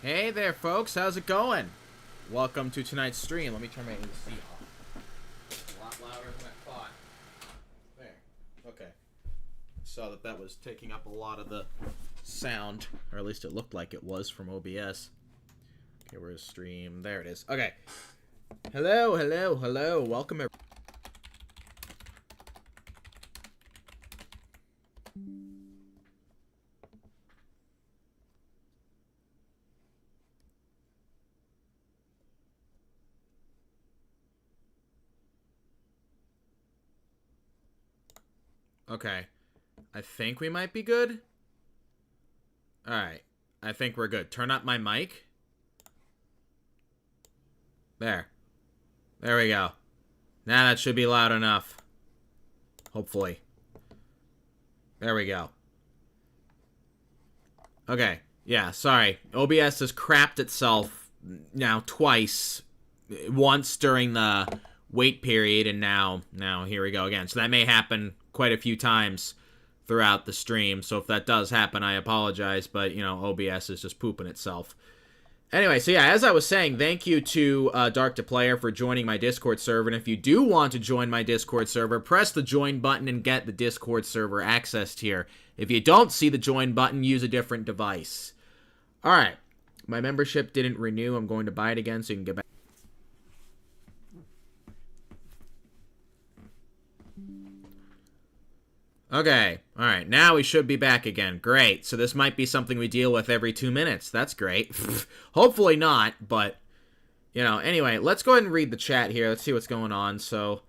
Hey there, folks. How's it going? Welcome to tonight's stream. Let me turn my AC off. A lot louder than I thought. There. Okay. Saw that was taking up a lot of the sound, or at least it looked like it was from OBS. Okay, where's stream? There it is. Okay. Hello, hello, hello. Welcome, everyone. Okay. I think we might be good. Alright. I think we're good. Turn up my mic. There. There we go. Now that should be loud enough. Hopefully. There we go. Okay. Yeah, sorry. OBS has crapped itself now twice. Once during the wait period, and now here we go again. So that may happen quite a few times throughout the stream. So if that does happen, I apologize. But, you know, OBS is just pooping itself. Anyway, so yeah, as I was saying, thank you to Dark to Player for joining my Discord server. And if you do want to join my Discord server, press the join button and get the Discord server accessed here. If you don't see the join button, use a different device. Alright, my membership didn't renew. I'm going to buy it again so you can get back. Okay, alright, now we should be back again. Great, so this might be something we deal with every 2 minutes. That's great. Hopefully not, but, you know, anyway, let's go ahead and read the chat here. Let's see what's going on. So,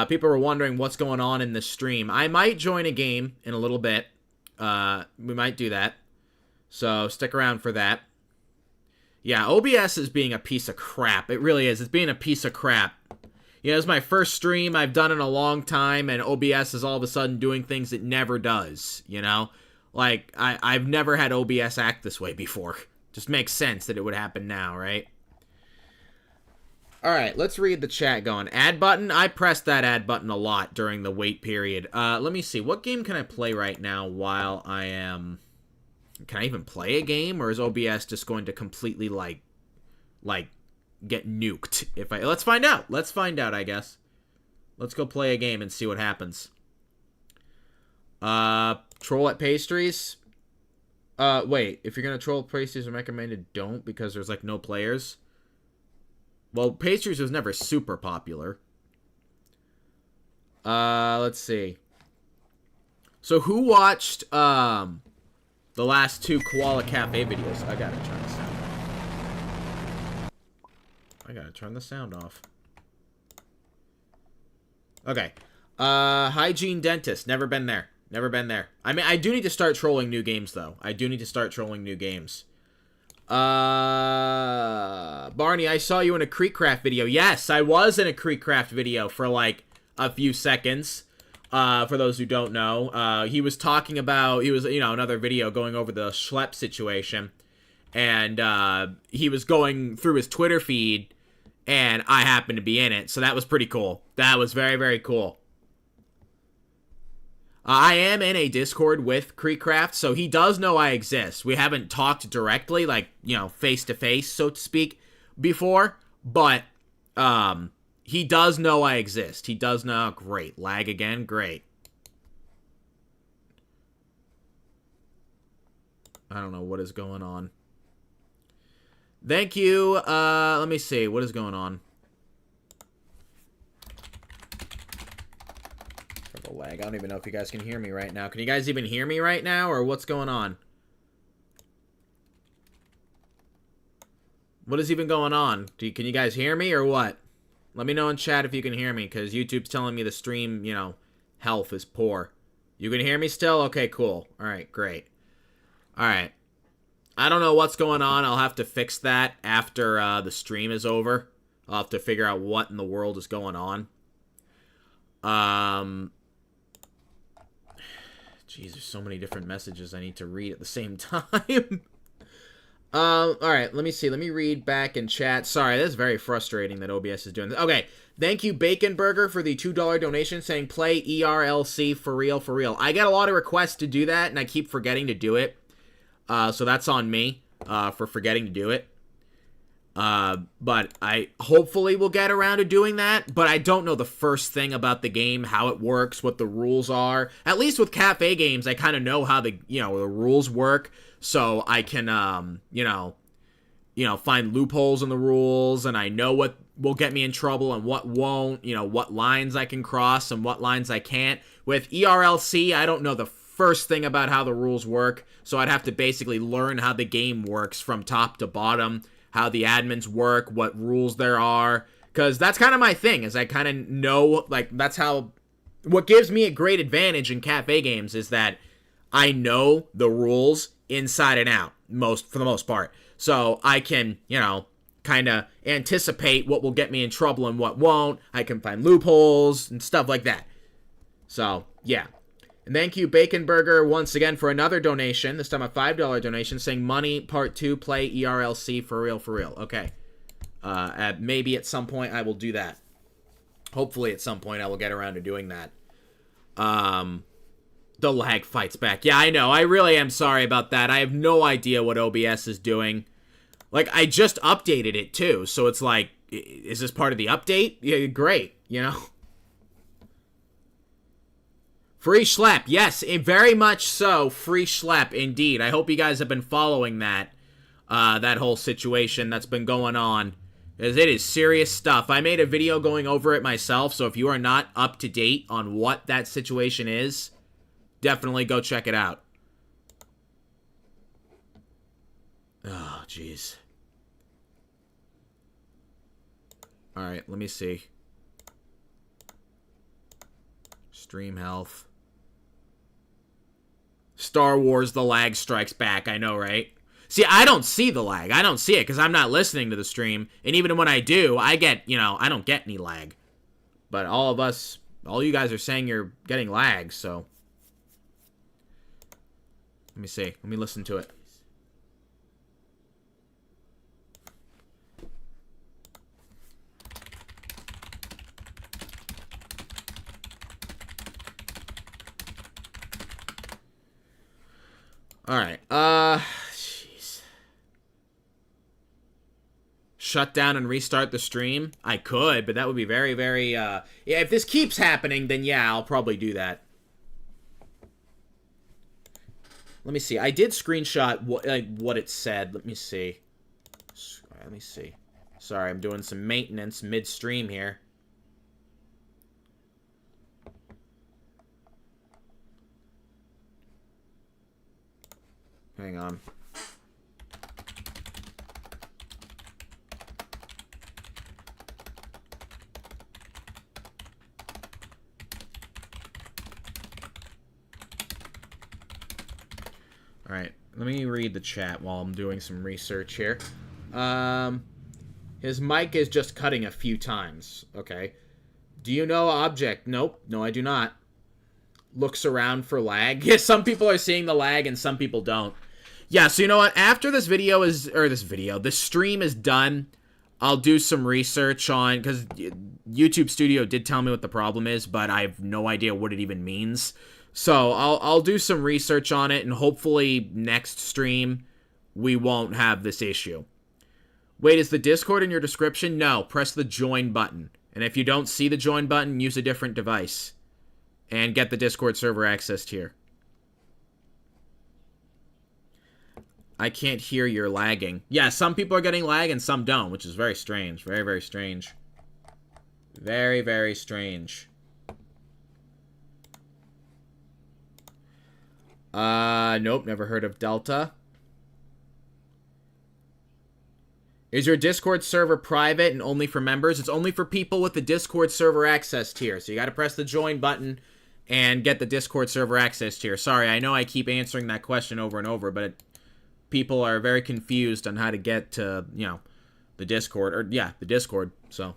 people were wondering what's going on in this stream. I might join a game in a little bit. We might do that. So, stick around for that. Yeah, OBS is being a piece of crap. It really is. It's being a piece of crap. You know, it's my first stream I've done in a long time, and OBS is all of a sudden doing things it never does, you know? Like, I've never had OBS act this way before. Just makes sense that it would happen now, right? Alright, let's read the chat going. Add button? I pressed that add button a lot during the wait period. Let me see. What game can I play right now while I am... Can I even play a game, or is OBS just going to completely, like... get nuked? Let's find out. Let's find out, I guess. Let's go play a game and see what happens. Troll at pastries. Wait, if you're gonna troll at pastries, I recommended don't, because there's like no players. Well, pastries was never super popular. Let's see. So who watched the last two Koala Cafe videos? I gotta turn this down. I gotta turn the sound off. Okay. Hygiene Dentist. Never been there. Never been there. I mean, I do need to start trolling new games, though. I do need to start trolling new games. Barney, I saw you in a Creekcraft video. Yes, I was in a Creekcraft video for, like, a few seconds. For those who don't know. He was talking about... He was, you know, another video going over the schlep situation. And, he was going through his Twitter feed... And I happened to be in it, so that was pretty cool. That was very, very cool. I am in a Discord with Creekcraft, so he does know I exist. We haven't talked directly, like, you know, face-to-face, so to speak, before. But, he does know I exist. He does know. Great. Lag again? Great. I don't know what is going on. Thank you. Let me see. What is going on? Triple lag. I don't even know if you guys can hear me right now. Can you guys even hear me right now, or what's going on? What is even going on? Can you guys hear me, or what? Let me know in chat if you can hear me, because YouTube's telling me the stream, you know, health is poor. You can hear me still? Okay, cool. Alright, great. Alright. I don't know what's going on. I'll have to fix that after the stream is over. I'll have to figure out what in the world is going on. Jeez, there's so many different messages I need to read at the same time. Alright, let me see. Let me read back in chat. Sorry, that's very frustrating that OBS is doing this. Okay, thank you, Bacon Burger, for the $2 donation saying play ERLC for real, for real. I get a lot of requests to do that, and I keep forgetting to do it. So that's on me. for forgetting to do it. But I hopefully will get around to doing that, but I don't know the first thing about the game, how it works, what the rules are. At least with cafe games, I kind of know how the rules work, so I can, find loopholes in the rules, and I know what will get me in trouble and what won't, what lines I can cross and what lines I can't. With ERLC, I don't know the first thing about how the rules work, so I'd have to basically learn how the game works from top to bottom, how the admins work, what rules there are, because that's kind of my thing, is I kind of know, like, that's how, what gives me a great advantage in cafe games is that I know the rules inside and out, for the most part, so I can, kind of anticipate what will get me in trouble and what won't. I can find loopholes and stuff like that. So, yeah. And thank you, Bacon Burger, once again for another donation. This time a $5 donation saying money part 2 play ERLC for real, for real. Okay. Maybe at some point I will do that. Hopefully at some point I will get around to doing that. The lag fights back. Yeah, I know. I really am sorry about that. I have no idea what OBS is doing. Like, I just updated it too. So it's like, is this part of the update? Yeah, great, Free schlep, yes, very much so. Free schlep, indeed. I hope you guys have been following that whole situation that's been going on, as it is serious stuff. I made a video going over it myself, so if you are not up to date on what that situation is, definitely go check it out. Oh, jeez. All right, let me see. Stream health. Star Wars, the lag strikes back. I know, right? See, I don't see the lag. I don't see it because I'm not listening to the stream. And even when I do, I get, I don't get any lag. But all you guys are saying you're getting lag, so. Let me see. Let me listen to it. Alright, jeez. Shut down and restart the stream? I could, but that would be very, very, yeah, if this keeps happening, then yeah, I'll probably do that. Let me see, I did screenshot what it said. Let me see. Let me see. Sorry, I'm doing some maintenance mid-stream here. Hang on. Alright, let me read the chat while I'm doing some research here. His mic is just cutting a few times. Okay. Do you know object? Nope. No, I do not. Looks around for lag. Yeah, some people are seeing the lag and some people don't. Yeah, so you know what? After this stream is done, I'll do some research on, because YouTube Studio did tell me what the problem is, but I have no idea what it even means. So I'll do some research on it, and hopefully next stream we won't have this issue. Wait, is the Discord in your description? No, press the join button. And if you don't see the join button, use a different device. And get the Discord server access here. I can't hear you're lagging. Yeah, some people are getting lag and some don't, which is very strange. Very, very strange. Very, very strange. Nope, never heard of Delta. Is your Discord server private and only for members? It's only for people with the Discord server access tier. So you gotta press the join button and get the Discord server access tier. Sorry, I know I keep answering that question over and over, but people are very confused on how to get to, the Discord. Or, yeah, the Discord, so.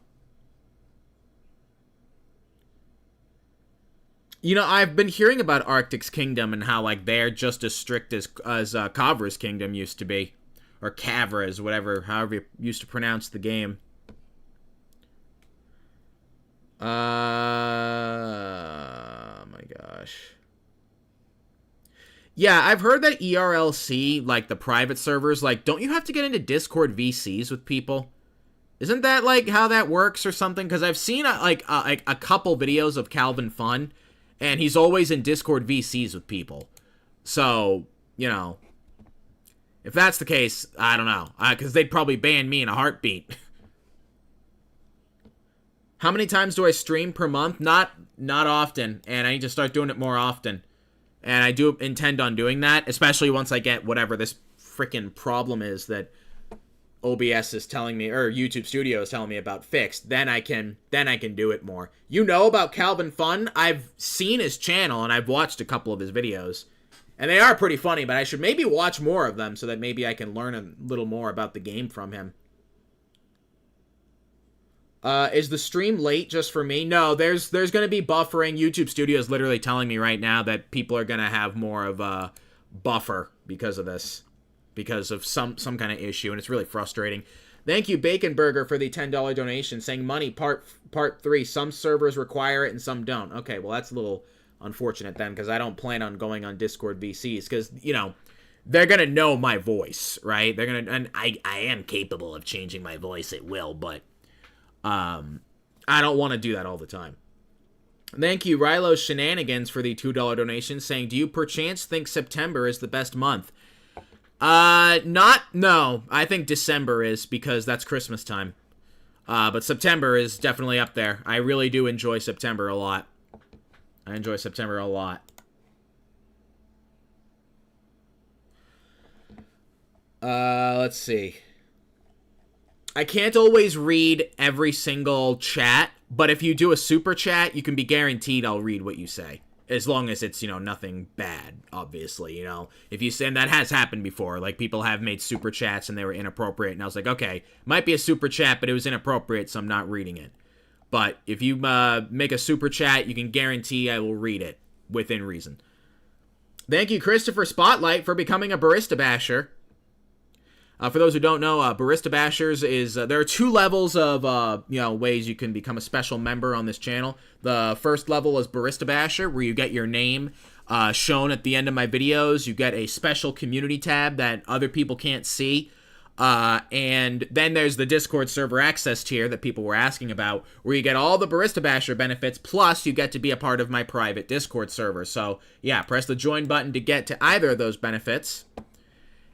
I've been hearing about Arctic's Kingdom and how, they're just as strict as Kavra's Kingdom used to be. Or Kavra's, however you used to pronounce the game. Oh my gosh. Yeah, I've heard that ERLC, like the private servers, like, don't you have to get into Discord VCs with people? Isn't that like how that works or something? Because I've seen like a couple videos of Calvin Fun, and he's always in Discord VCs with people. So, you know, if that's the case, I don't know, because they'd probably ban me in a heartbeat. How many times do I stream per month? Not often, and I need to start doing it more often. And I do intend on doing that, especially once I get whatever this freaking problem is that OBS is telling me, or YouTube Studio is telling me about fixed. Then I can do it more. You know about Calvin Fun? I've seen his channel and I've watched a couple of his videos. And they are pretty funny, but I should maybe watch more of them so that maybe I can learn a little more about the game from him. Is the stream late just for me? No, there's going to be buffering. YouTube Studio is literally telling me right now that people are going to have more of a buffer because of this. Because of some kind of issue, and it's really frustrating. Thank you, Bacon Burger, for the $10 donation, saying money part 3. Some servers require it and some don't. Okay, well, that's a little unfortunate then, because I don't plan on going on Discord VCs, because, you know, they're going to know my voice, right? They're going to, and I am capable of changing my voice at will, but I don't want to do that all the time. Thank you, Rilo Shenanigans, for the $2 donation, saying, do you perchance think September is the best month? No. I think December is, because that's Christmas time. But September is definitely up there. I really do enjoy September a lot. I enjoy September a lot. Let's see. I can't always read every single chat, but if you do a super chat, you can be guaranteed I'll read what you say. As long as it's, you know, nothing bad, obviously, you know. If you say, and that has happened before, like, people have made super chats and they were inappropriate, and I was like, okay, might be a super chat, but it was inappropriate, so I'm not reading it. But if you make a super chat, you can guarantee I will read it within reason. Thank you, Christopher Spotlight, for becoming a Barista Basher. For those who don't know, Barista Bashers is, there are 2 levels of, ways you can become a special member on this channel. The first level is Barista Basher, where you get your name shown at the end of my videos. You get a special community tab that other people can't see. And then there's the Discord server access tier that people were asking about, where you get all the Barista Basher benefits, plus you get to be a part of my private Discord server. So, yeah, press the join button to get to either of those benefits.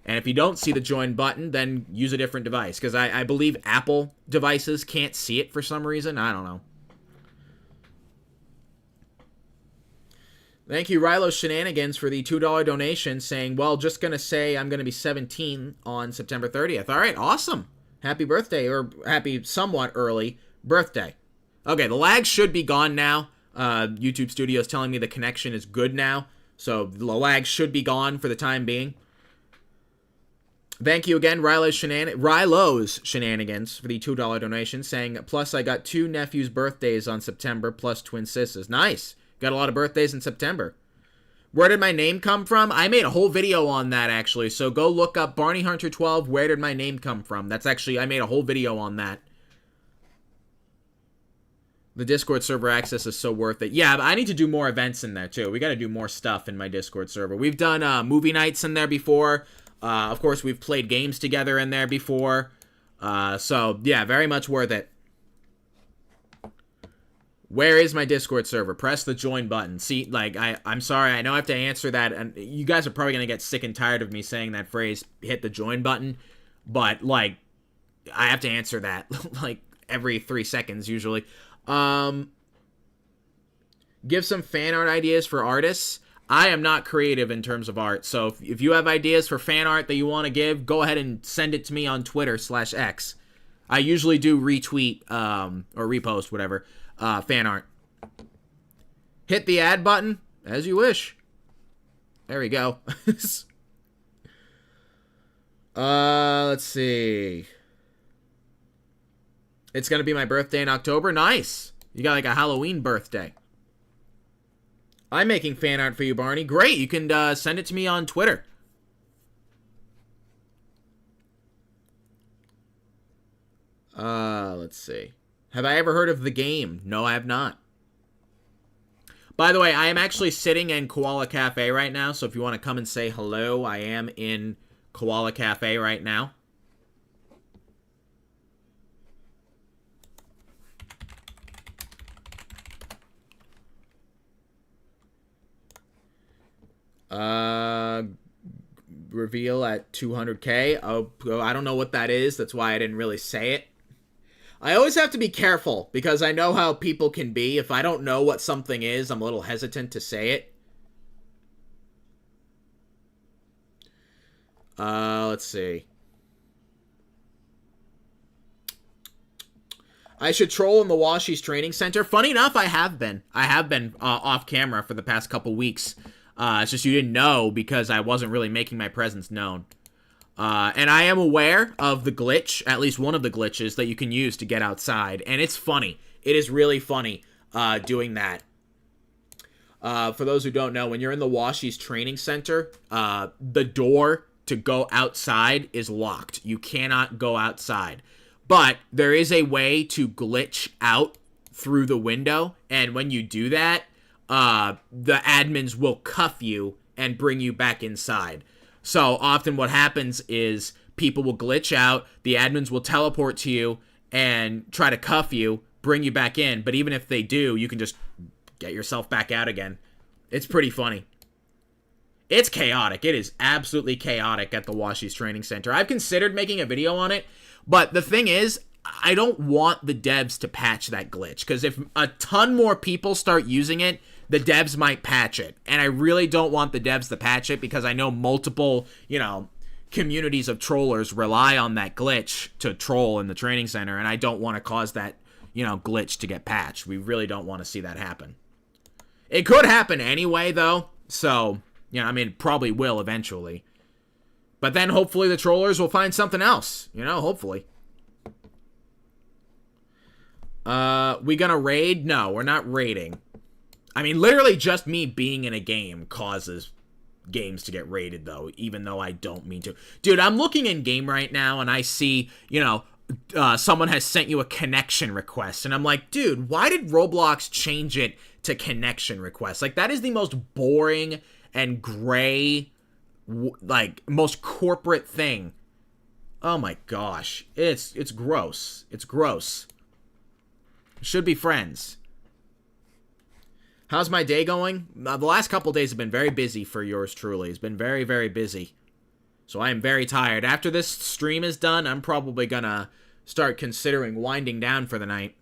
And if you don't see the join button, then use a different device. Because I believe Apple devices can't see it for some reason. I don't know. Thank you, Rilo Shenanigans, for the $2 donation, saying, well, just going to say I'm going to be 17 on September 30th. All right, awesome. Happy birthday, or happy somewhat early birthday. Okay, the lag should be gone now. YouTube Studio is telling me the connection is good now. So the lag should be gone for the time being. Thank you again, Rilo's Shenanigans, for the $2 donation, saying, plus I got 2 nephews' birthdays on September, plus twin sisters. Nice. Got a lot of birthdays in September. Where did my name come from? I made a whole video on that, actually, so go look up Barney Hunter 12, where did my name come from? That's actually, I made a whole video on that. The Discord server access is so worth it. Yeah, but I need to do more events in there, too. We got to do more stuff in my Discord server. We've done movie nights in there before. Of course, we've played games together in there before. So, yeah, very much worth it. Where is my Discord server? Press the join button. See, like, I'm sorry, I know I have to answer that, and you guys are probably going to get sick and tired of me saying that phrase, hit the join button, but, like, I have to answer that, like, every 3 seconds, usually. Give some fan art ideas for artists. I am not creative in terms of art, so if you have ideas for fan art that you want to give, go ahead and send it to me on Twitter/X. I usually do retweet, or repost, whatever, fan art. Hit the add button, as you wish. There we go. Let's see. It's going to be my birthday in October. Nice. You got like a Halloween birthday. I'm making fan art for you, Barney. Great. You can send it to me on Twitter. Let's see. Have I ever heard of the game? No, I have not. By the way, I am actually sitting in Koala Cafe right now, so if you want to come and say hello, I am in Koala Cafe right now. Reveal at 200k. Oh, I don't know what that is. That's why I didn't really say it. I always have to be careful because I know how people can be. If I don't know what something is, I'm a little hesitant to say it. Let's see. I should troll in the Washi's training center. Funny enough, I have been. I have been off camera for the past couple weeks. It's just you didn't know because I wasn't really making my presence known. And I am aware of the glitch, at least one of the glitches that you can use to get outside. And it's funny. It is really funny doing that. For those who don't know, when you're in the Washi's training center, the door to go outside is locked. You cannot go outside. But there is a way to glitch out through the window. And when you do that, the admins will cuff you and bring you back inside. So often what happens is people will glitch out, the admins will teleport to you and try to cuff you, bring you back in. But even if they do, you can just get yourself back out again. It's pretty funny. It's chaotic. It is absolutely chaotic at the Washi's Training Center. I've considered making a video on it, but the thing is, I don't want the devs to patch that glitch, because if a ton more people start using it, the devs might patch it. And I really don't want the devs to patch it because I know multiple, communities of trollers rely on that glitch to troll in the training center, and I don't want to cause that, glitch to get patched. We really don't want to see that happen. It could happen anyway, though, so, probably will eventually. But then hopefully the trollers will find something else, hopefully. We gonna raid? No, we're not raiding. Literally just me being in a game causes games to get raided, though, even though I don't mean to. Dude, I'm looking in game right now, and I see, someone has sent you a connection request, and I'm like, dude, why did Roblox change it to connection requests? Like, that is the most boring and gray, most corporate thing. Oh my gosh. It's gross. It's gross. Should be friends. How's my day going? The last couple days have been very busy for yours truly. It's been very, very busy. So I am very tired. After this stream is done, I'm probably gonna start considering winding down for the night.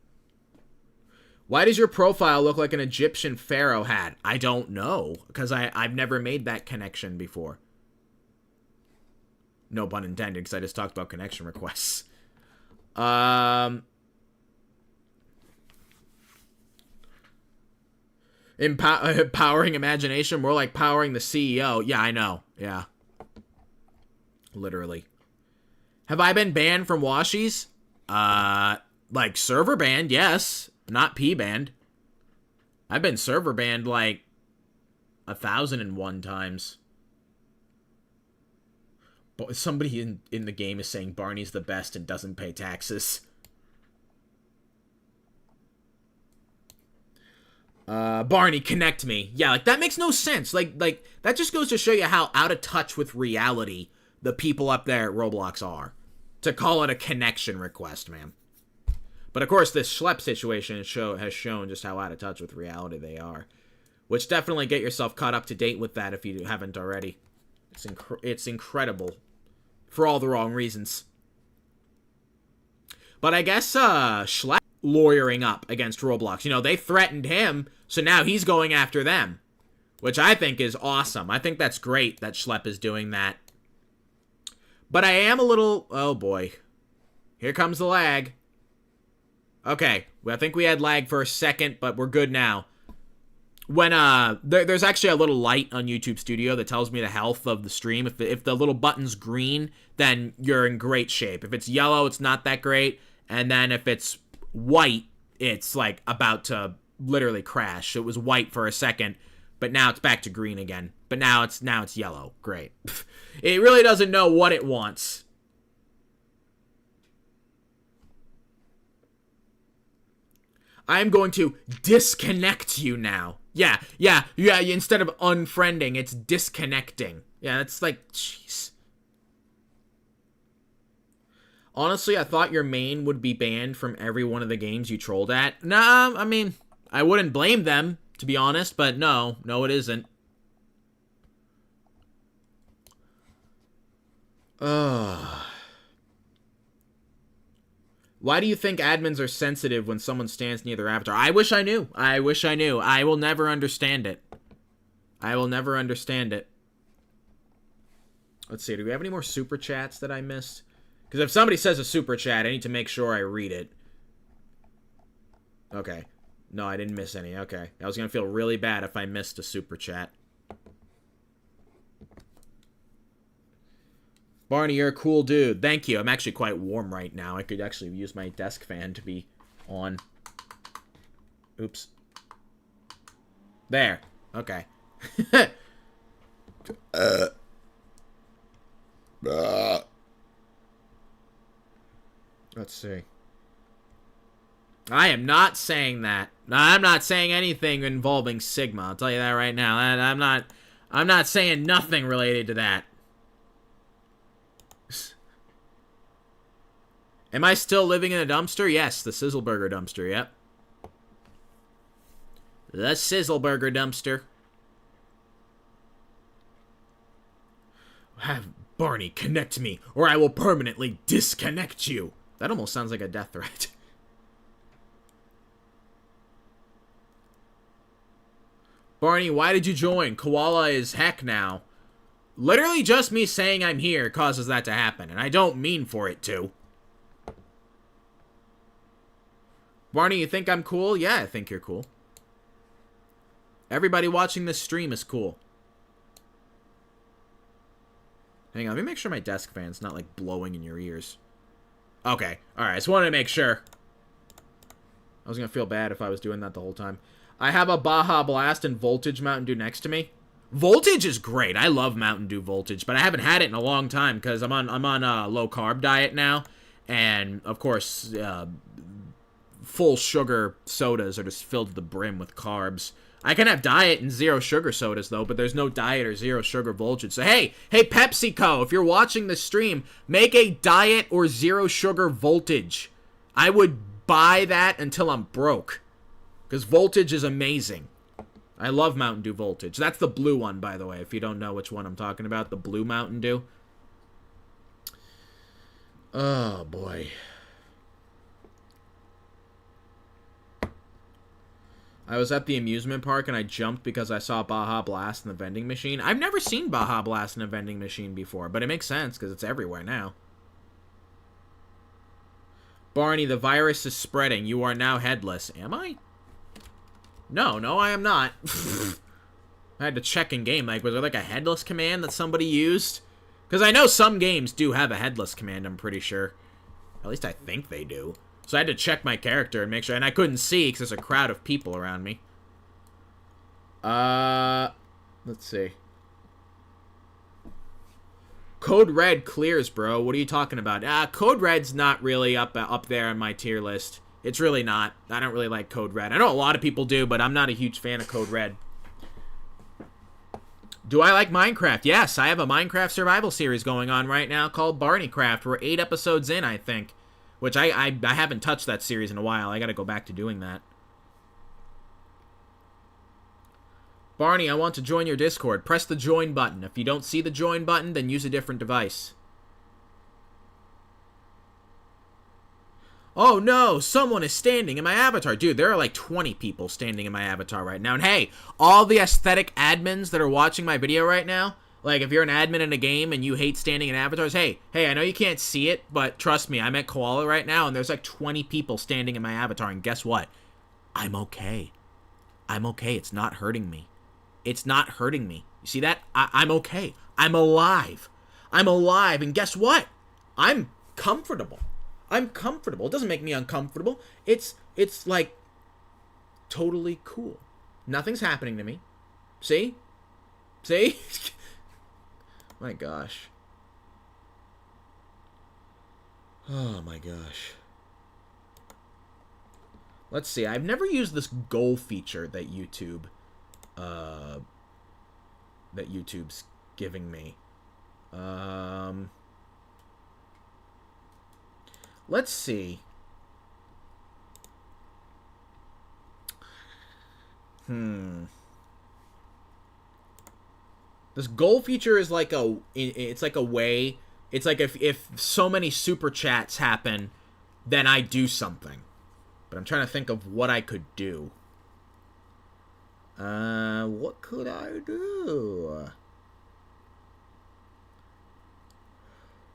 Why does your profile look like an Egyptian pharaoh hat? I don't know, because I've never made that connection before. No pun intended, because I just talked about connection requests. Empowering imagination, more like powering the CEO. Yeah, I know. Yeah. Literally. Have I been banned from Washi's? Like server banned, yes. Not P banned. I've been server banned like 1,001 times. But somebody in the game is saying Barney's the best and doesn't pay taxes. Barney, connect me. Yeah, like, that makes no sense. Like, that just goes to show you how out of touch with reality the people up there at Roblox are. To call it a connection request, man. But, of course, this Schlep situation has shown just how out of touch with reality they are. Which, definitely get yourself caught up to date with that if you haven't already. It's incredible. For all the wrong reasons. But I guess, Schlep lawyering up against Roblox. They threatened him, so now he's going after them. Which I think is awesome. I think that's great that Schlep is doing that. But I am a little... Oh, boy. Here comes the lag. Okay. I think we had lag for a second, but we're good now. When, there's actually a little light on YouTube Studio that tells me the health of the stream. If the little button's green, then you're in great shape. If it's yellow, it's not that great. And then if it's white, it's, like, about to literally crash. It was white for a second, but now it's back to green again. But now it's yellow. Great. It really doesn't know what it wants. I'm going to disconnect you now. Yeah. Instead of unfriending, it's disconnecting. Yeah, it's like, jeez. Honestly, I thought your main would be banned from every one of the games you trolled at. Nah, I mean, I wouldn't blame them, to be honest, but no, it isn't. Ugh. Why do you think admins are sensitive when someone stands near their avatar? I wish I knew. I will never understand it. Let's see, do we have any more super chats that I missed? Because if somebody says a super chat, I need to make sure I read it. Okay. No, I didn't miss any. Okay. I was going to feel really bad if I missed a super chat. Barney, you're a cool dude. Thank you. I'm actually quite warm right now. I could actually use my desk fan to be on. Oops. There. Okay. Let's see. I am not saying that. I'm not saying anything involving Sigma. I'll tell you that right now. I'm not saying nothing related to that. Am I still living in a dumpster? Yes, the Sizzleburger dumpster, yep. The Sizzleburger dumpster. Have Barney connect me, or I will permanently disconnect you. That almost sounds like a death threat. Barney, why did you join? Koala is heck now. Literally just me saying I'm here causes that to happen, and I don't mean for it to. Barney, you think I'm cool? Yeah, I think you're cool. Everybody watching this stream is cool. Hang on, let me make sure my desk fan's not, like, blowing in your ears. Okay, alright, I just wanted to make sure. I was gonna feel bad if I was doing that the whole time. I have a Baja Blast and Voltage Mountain Dew next to me. Voltage is great. I love Mountain Dew Voltage, but I haven't had it in a long time because I'm on a low-carb diet now. And, of course, full sugar sodas are just filled to the brim with carbs. I can have diet and zero sugar sodas, though, but there's no diet or zero sugar Voltage. So, hey, PepsiCo, if you're watching this stream, make a diet or zero sugar Voltage. I would buy that until I'm broke, because Voltage is amazing. I love Mountain Dew Voltage. That's the blue one, by the way, if you don't know which one I'm talking about. The blue Mountain Dew. Oh, boy. I was at the amusement park and I jumped because I saw Baja Blast in the vending machine. I've never seen Baja Blast in a vending machine before, but it makes sense because it's everywhere now. Barney, the virus is spreading. You are now headless. Am I? No, I am not. I had to check in game. Like, was there like a headless command that somebody used? Because I know some games do have a headless command, I'm pretty sure. At least I think they do. So I had to check my character and make sure. And I couldn't see because there's a crowd of people around me. Let's see. Code Red clears, bro. What are you talking about? Code Red's not really up there on my tier list. It's really not. I don't really like Code Red. I know a lot of people do, but I'm not a huge fan of Code Red. Do I like Minecraft? Yes, I have a Minecraft survival series going on right now called Barneycraft. We're 8 episodes in, I think. Which I haven't touched that series in a while. I gotta go back to doing that. Barney, I want to join your Discord. Press the join button. If you don't see the join button, then use a different device. Oh no, someone is standing in my avatar. Dude, there are like 20 people standing in my avatar right now. And hey, all the aesthetic admins that are watching my video right now, like if you're an admin in a game and you hate standing in avatars, hey, I know you can't see it, but trust me, I'm at Koala right now and there's like 20 people standing in my avatar. And guess what? I'm okay. I'm okay. It's not hurting me. It's not hurting me. You see that? I'm okay. I'm alive. I'm alive. And guess what? I'm comfortable. I'm comfortable. It doesn't make me uncomfortable. It's like totally cool. Nothing's happening to me. See? See? My gosh. Oh my gosh. Let's see. I've never used this goal feature that YouTube that YouTube's giving me. Let's see. This goal feature is like it's like a way, it's like if so many super chats happen, then I do something. But I'm trying to think of what I could do. What could I do?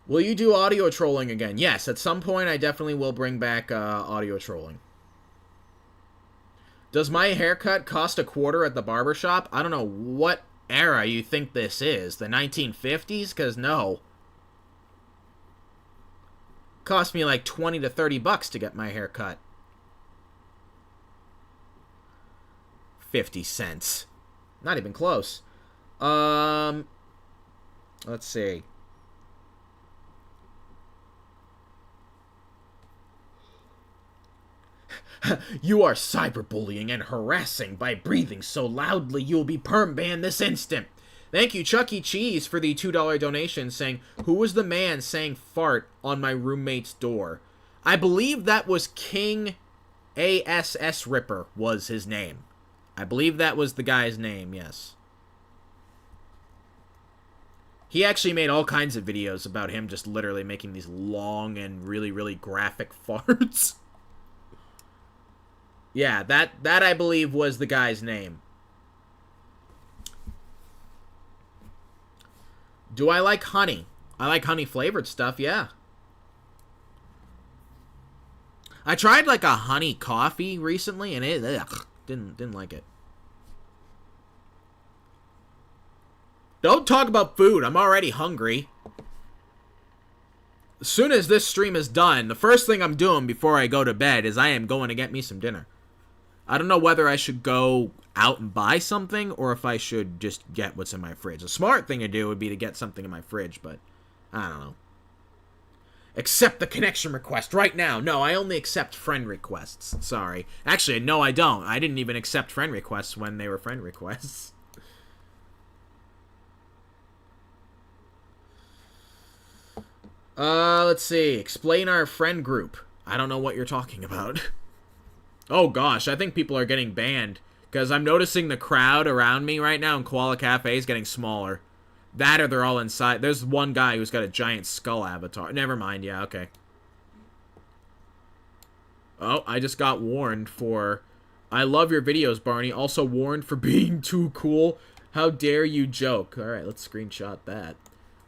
Will you do audio trolling again? Yes, at some point I definitely will bring back audio trolling. Does my haircut cost $0.25 at the barbershop? I don't know what era you think this is. The 1950s? Because no. Cost me like 20 to 30 bucks to get my hair cut. 50 cents. Not even close. Let's see. You are cyberbullying and harassing by breathing so loudly you will be perm banned this instant. Thank you, Chuck E. Cheese, for the $2 donation, saying, who was the man saying fart on my roommate's door? I believe that was King ASS Ripper was his name. I believe that was the guy's name, yes. He actually made all kinds of videos about him just literally making these long and really, really graphic farts. Yeah, that I believe was the guy's name. Do I like honey? I like honey-flavored stuff, yeah. I tried like a honey coffee recently, and it didn't like it. Don't talk about food. I'm already hungry. As soon as this stream is done, the first thing I'm doing before I go to bed is I am going to get me some dinner. I don't know whether I should go out and buy something or if I should just get what's in my fridge. A smart thing to do would be to get something in my fridge, but I don't know. Accept the connection request right now. No, I only accept friend requests. Sorry. Actually, no, I don't. I didn't even accept friend requests when they were friend requests. Let's see. Explain our friend group. I don't know what you're talking about. Oh gosh, I think people are getting banned. Because I'm noticing the crowd around me right now in Koala Cafe is getting smaller. That or they're all inside. There's one guy who's got a giant skull avatar. Never mind, yeah, okay. Oh, I just got warned for... I love your videos, Barney. Also warned for being too cool. How dare you joke. Alright, let's screenshot that.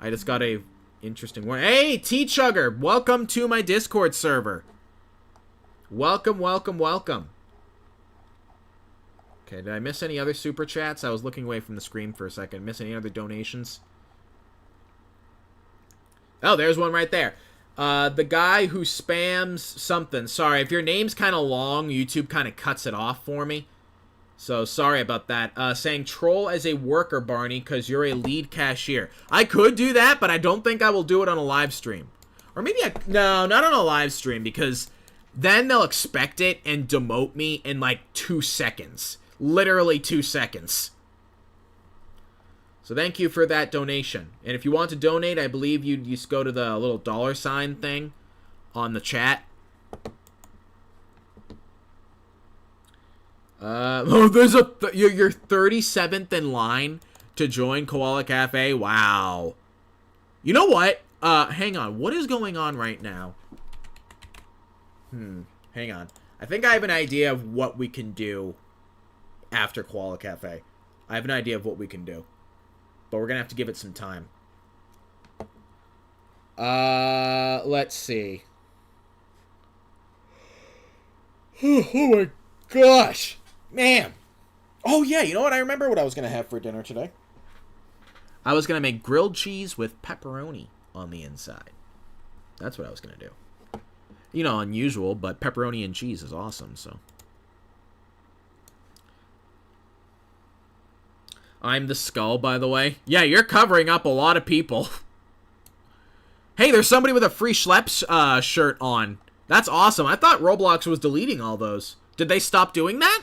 I just got a interesting one. Hey, T-Chugger! Welcome to my Discord server. Welcome, welcome, welcome. Okay, did I miss any other super chats? I was looking away from the screen for a second. Miss any other donations? Oh, there's one right there. The guy who spams something. Sorry, if your name's kind of long, YouTube kind of cuts it off for me. So, sorry about that. Saying, troll as a worker, Barney, because you're a lead cashier. I could do that, but I don't think I will do it on a live stream. Or maybe no, not on a live stream, because then they'll expect it and demote me in like 2 seconds. Literally 2 seconds. So thank you for that donation. And if you want to donate, I believe you just go to the little $ thing on the chat. Oh, there's a... You're 37th in line to join Koala Cafe? Wow. You know what? Hang on. What is going on right now? Hang on. I think I have an idea of what we can do after Koala Cafe. I have an idea of what we can do. But we're going to have to give it some time. Let's see. Oh my gosh. Man. Oh yeah, you know what? I remember what I was going to have for dinner today. I was going to make grilled cheese with pepperoni on the inside. That's what I was going to do. You know, unusual, but pepperoni and cheese is awesome, so. I'm the skull, by the way. Yeah, you're covering up a lot of people. Hey, there's somebody with a free Schlepp's shirt on. That's awesome. I thought Roblox was deleting all those. Did they stop doing that?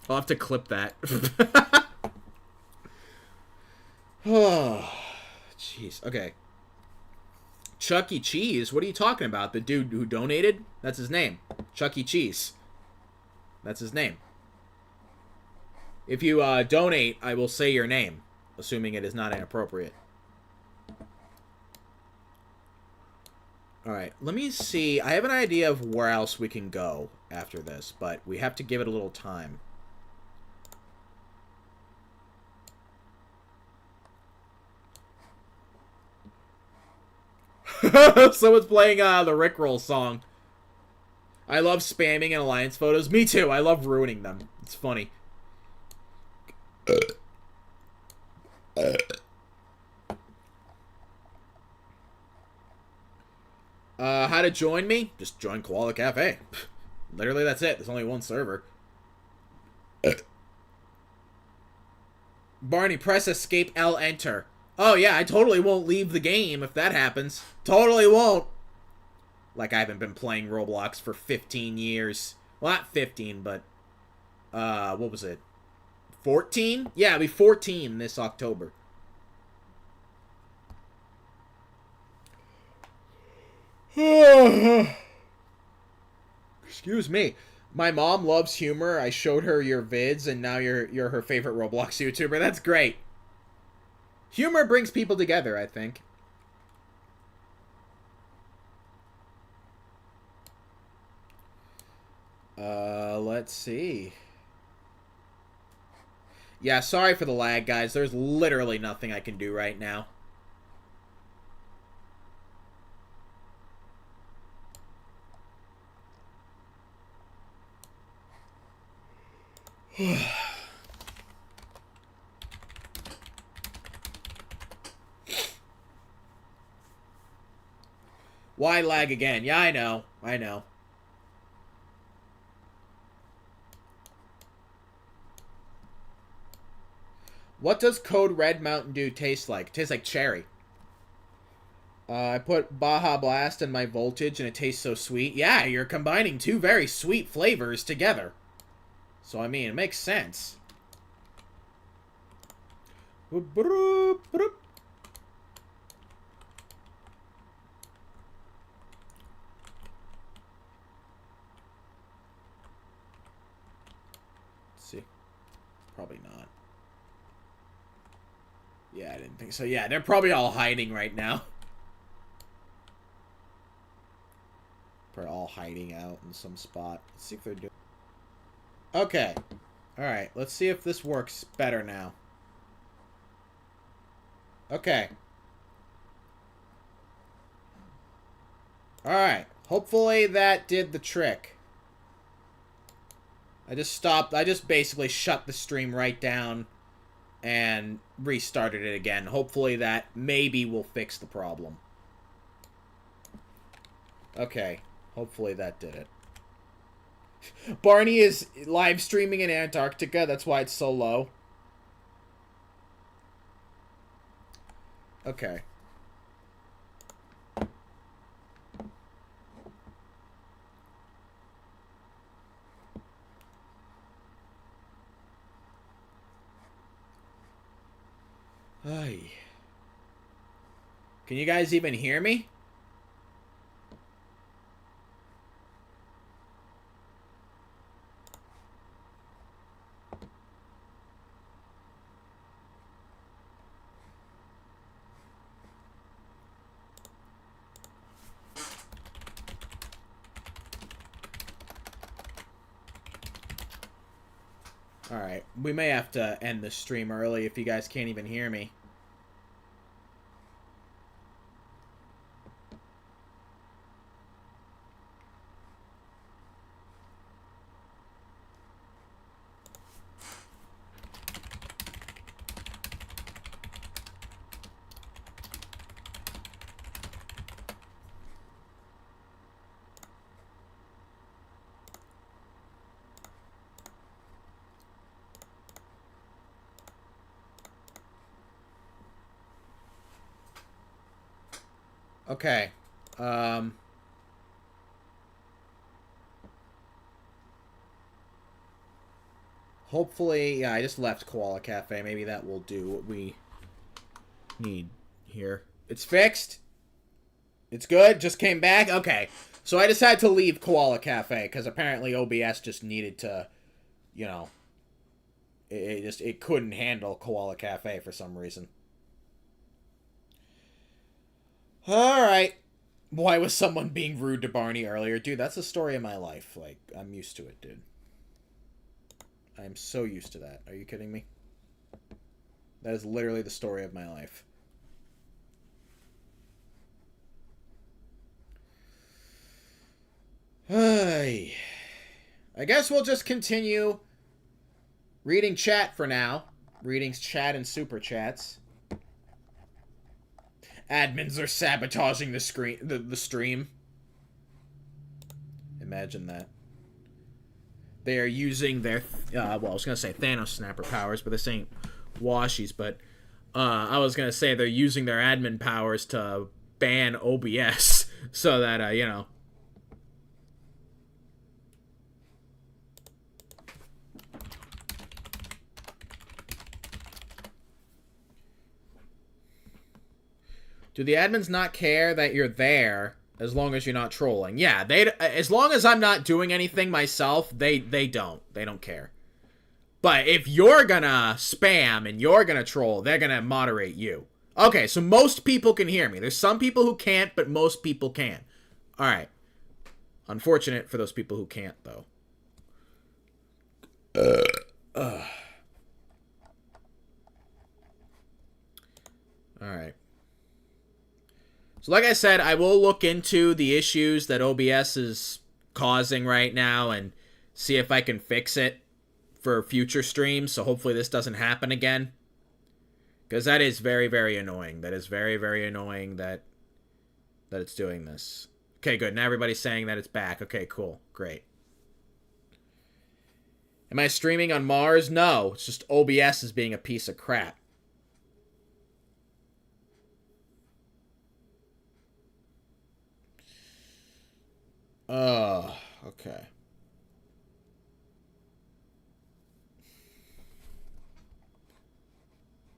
I'll have to clip that. Oh, jeez. Okay. Chuck E. Cheese? What are you talking about? The dude who donated? That's his name. Chuck E. Cheese. That's his name. If you donate, I will say your name, assuming it is not inappropriate. Alright, let me see. I have an idea of where else we can go after this, but we have to give it a little time. Someone's playing the Rickroll song. I love spamming in alliance photos. Me too. I love ruining them. It's funny. How to join me? Just join Koala Cafe. Literally, that's it. There's only one server. Barney, press escape L enter. Oh yeah, I totally won't leave the game if that happens. Totally won't. Like I haven't been playing Roblox for 15 years. Well, not 15, but what was it? 14? Yeah, it'll be 14 this October. Excuse me. My mom loves humor. I showed her your vids, and now you're her favorite Roblox YouTuber. That's great. Humor brings people together, I think. Let's see. Yeah, sorry for the lag, guys. There's literally nothing I can do right now. Why lag again? Yeah, I know. I know. What does Code Red Mountain Dew taste like? It tastes like cherry. I put Baja Blast in my voltage and it tastes so sweet. Yeah, you're combining two very sweet flavors together. So, I mean, it makes sense. Let's see. Probably not. Yeah, I didn't think so. Yeah, they're probably all hiding right now. Probably all hiding out in some spot. Let's see if they're doing... Okay. Alright, let's see if this works better now. Okay. Alright. Hopefully that did the trick. I just stopped. I just basically shut the stream right down and restarted it again. Hopefully that maybe will fix the problem. Okay. Hopefully that did it. Barney is live streaming in Antarctica. That's why it's so low. Okay. Ay. Can you guys even hear me? Alright, we may have to end the stream early if you guys can't even hear me. Okay. Hopefully, yeah, I just left Koala Cafe. Maybe that will do what we need here. It's fixed. It's good. Just came back. Okay. So I decided to leave Koala Cafe because apparently OBS just needed to, you know, it couldn't handle Koala Cafe for some reason. All right. Why was someone being rude to Barney earlier? Dude, that's the story of my life. Like, I'm used to it, dude. I am so used to that. Are you kidding me? That is literally the story of my life. Hey. I guess we'll just continue reading chat for now. Reading chat and super chats. Admins are sabotaging the stream. Imagine that. They are using their, well, I was going to say Thanos snapper powers, but this ain't Washi's, but I was going to say they're using their admin powers to ban OBS so that, you know. Do the admins not care that you're there as long as you're not trolling? Yeah, as long as I'm not doing anything myself, they don't. They don't care. But if you're gonna spam and you're gonna troll, they're gonna moderate you. Okay, so most people can hear me. There's some people who can't, but most people can. Alright. Unfortunate for those people who can't, though. Alright. So like I said, I will look into the issues that OBS is causing right now and see if I can fix it for future streams. So hopefully this doesn't happen again. Because that is very, very annoying. That is very, very annoying that it's doing this. Okay, good. Now everybody's saying that it's back. Okay, cool. Great. Am I streaming on Mars? No. It's just OBS is being a piece of crap. Okay.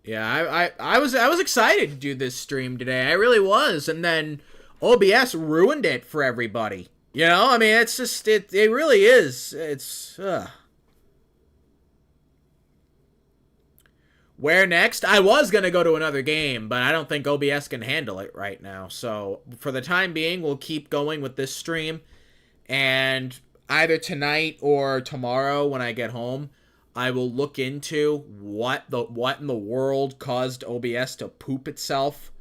Yeah, I was excited to do this stream today. I really was, and then OBS ruined it for everybody. You know, I mean, it's just it really is. It's Where next? I was gonna go to another game, but I don't think OBS can handle it right now. So for the time being, we'll keep going with this stream. And either tonight or tomorrow when I get home, I will look into what in the world caused OBS to poop itself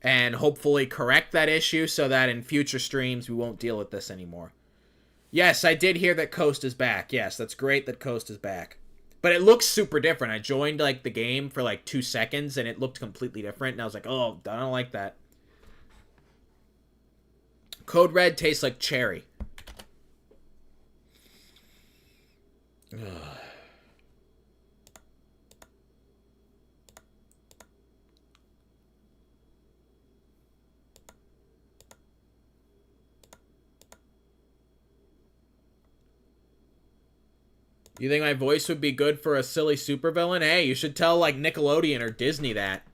and hopefully correct that issue so that in future streams we won't deal with this anymore. Yes, I did hear that Coast is back. Yes, that's great that Coast is back. But it looks super different. I joined like the game for like 2 seconds and it looked completely different and I was like, "Oh, I don't like that." Code Red tastes like cherry. You think my voice would be good for a silly supervillain? Hey, you should tell like Nickelodeon or Disney that.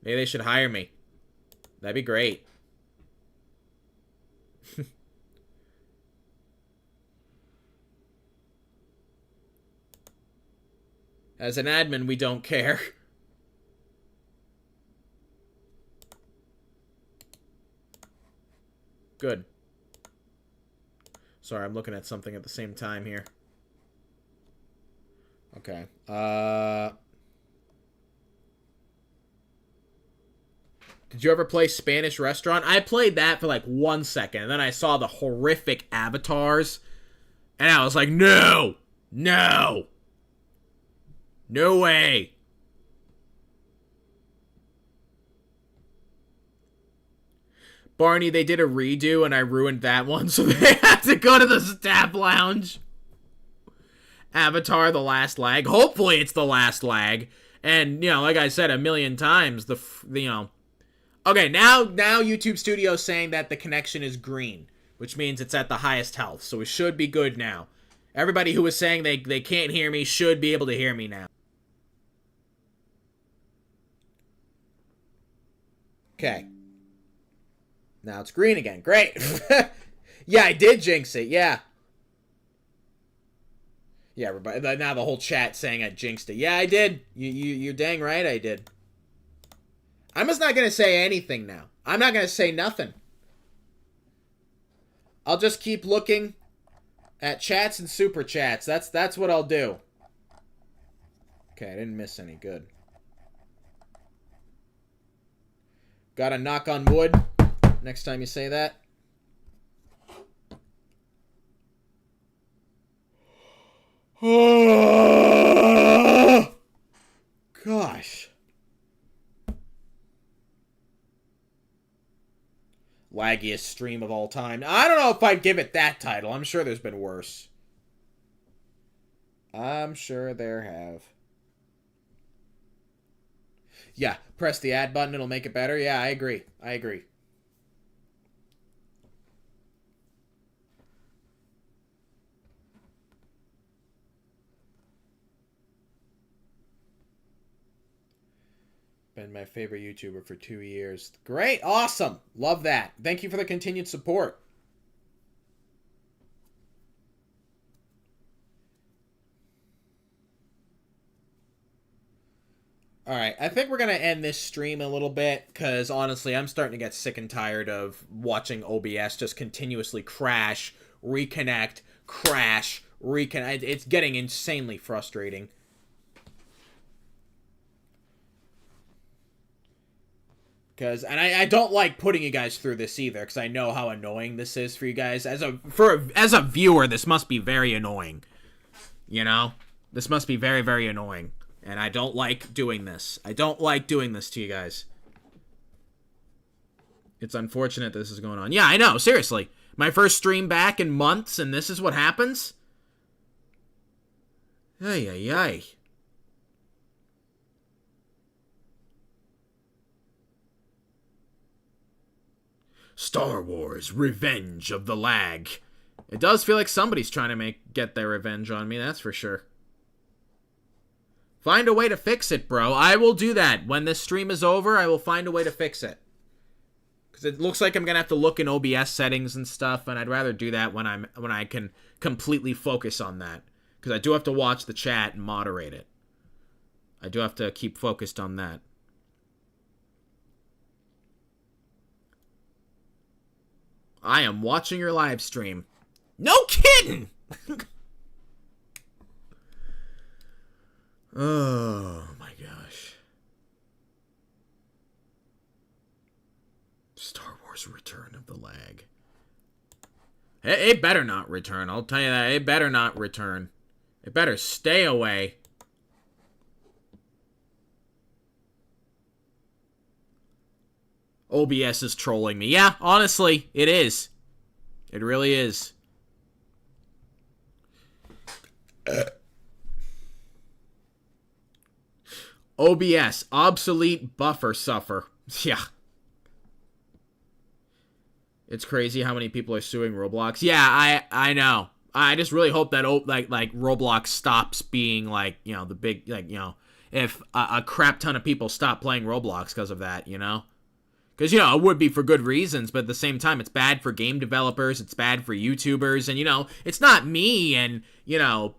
Maybe they should hire me. That'd be great. As an admin, we don't care. Good. Sorry, I'm looking at something at the same time here. Okay. Did you ever play Spanish Restaurant? I played that for like 1 second, and then I saw the horrific avatars, and I was like, no! No! No way! Barney, they did a redo, and I ruined that one, so they had to go to the staff lounge. Avatar, the last lag. Hopefully it's the last lag. And, you know, like I said a million times, you know... Okay, now YouTube Studio's saying that the connection is green, which means it's at the highest health, so it should be good now. Everybody who was saying they can't hear me should be able to hear me now. Okay. Now it's green again. Great. Yeah, I did jinx it. Yeah. Yeah, everybody. Now the whole chat saying I jinxed it. Yeah, I did. You're dang right I did. I'm just not going to say anything now. I'm not going to say nothing. I'll just keep looking at chats and super chats. That's what I'll do. Okay, I didn't miss any. Good. Gotta knock on wood next time you say that. Gosh. Laggiest stream of all time. I don't know if I'd give it that title. I'm sure there's been worse. I'm sure there have. Yeah, press the add button. It'll make it better. Yeah, I agree. I agree. Been my favorite YouTuber for 2 years. Great. Awesome. Love that. Thank you for the continued support. Alright, I think we're going to end this stream a little bit, because honestly, I'm starting to get sick and tired of watching OBS just continuously crash, reconnect, crash, reconnect. It's getting insanely frustrating. And I don't like putting you guys through this either, because I know how annoying this is for you guys. As a viewer, this must be very annoying. You know? This must be very, very annoying. And I don't like doing this. I don't like doing this to you guys. It's unfortunate this is going on. Yeah, I know. Seriously. My first stream back in months, and this is what happens? Ay, ay, ay. Star Wars, Revenge of the Lag. It does feel like somebody's trying to get their revenge on me, that's for sure. Find a way to fix it, bro. I will do that. When this stream is over, I will find a way to fix it. Because it looks like I'm going to have to look in OBS settings and stuff, and I'd rather do that when I can completely focus on that. Because I do have to watch the chat and moderate it. I do have to keep focused on that. I am watching your live stream. No kidding! Oh my gosh. Star Wars Return of the Lag. It better not return. I'll tell you that. It better not return. It better stay away. OBS is trolling me. Yeah, honestly, it is. It really is. OBS, obsolete buffer suffer. Yeah. It's crazy how many people are suing Roblox. Yeah, I know. I just really hope that like Roblox stops being like, you know, the big, like, you know, if a crap ton of people stop playing Roblox because of that, you know? Because, you know, it would be for good reasons, but at the same time, it's bad for game developers, it's bad for YouTubers, and, you know, it's not me and, you know,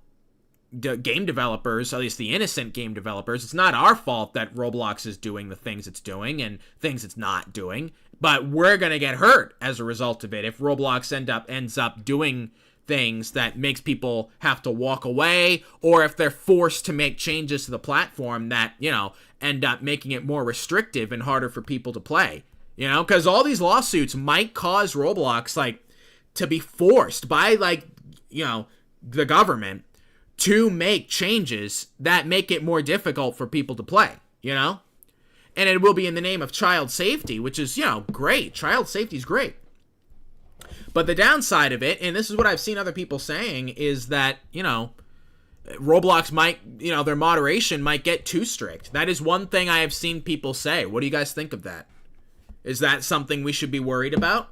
game developers, at least the innocent game developers, it's not our fault that Roblox is doing the things it's doing and things it's not doing, but we're gonna get hurt as a result of it if Roblox ends up doing things that makes people have to walk away, or if they're forced to make changes to the platform that, you know, end up making it more restrictive and harder for people to play, you know, because all these lawsuits might cause Roblox, like, to be forced by, like, you know, the government to make changes that make it more difficult for people to play, you know? And it will be in the name of child safety, which is, you know, great. Child safety is great. But the downside of it, and this is what I've seen other people saying, is that, you know, Roblox might, you know, their moderation might get too strict. That is one thing I have seen people say. What do you guys think of that? Is that something we should be worried about?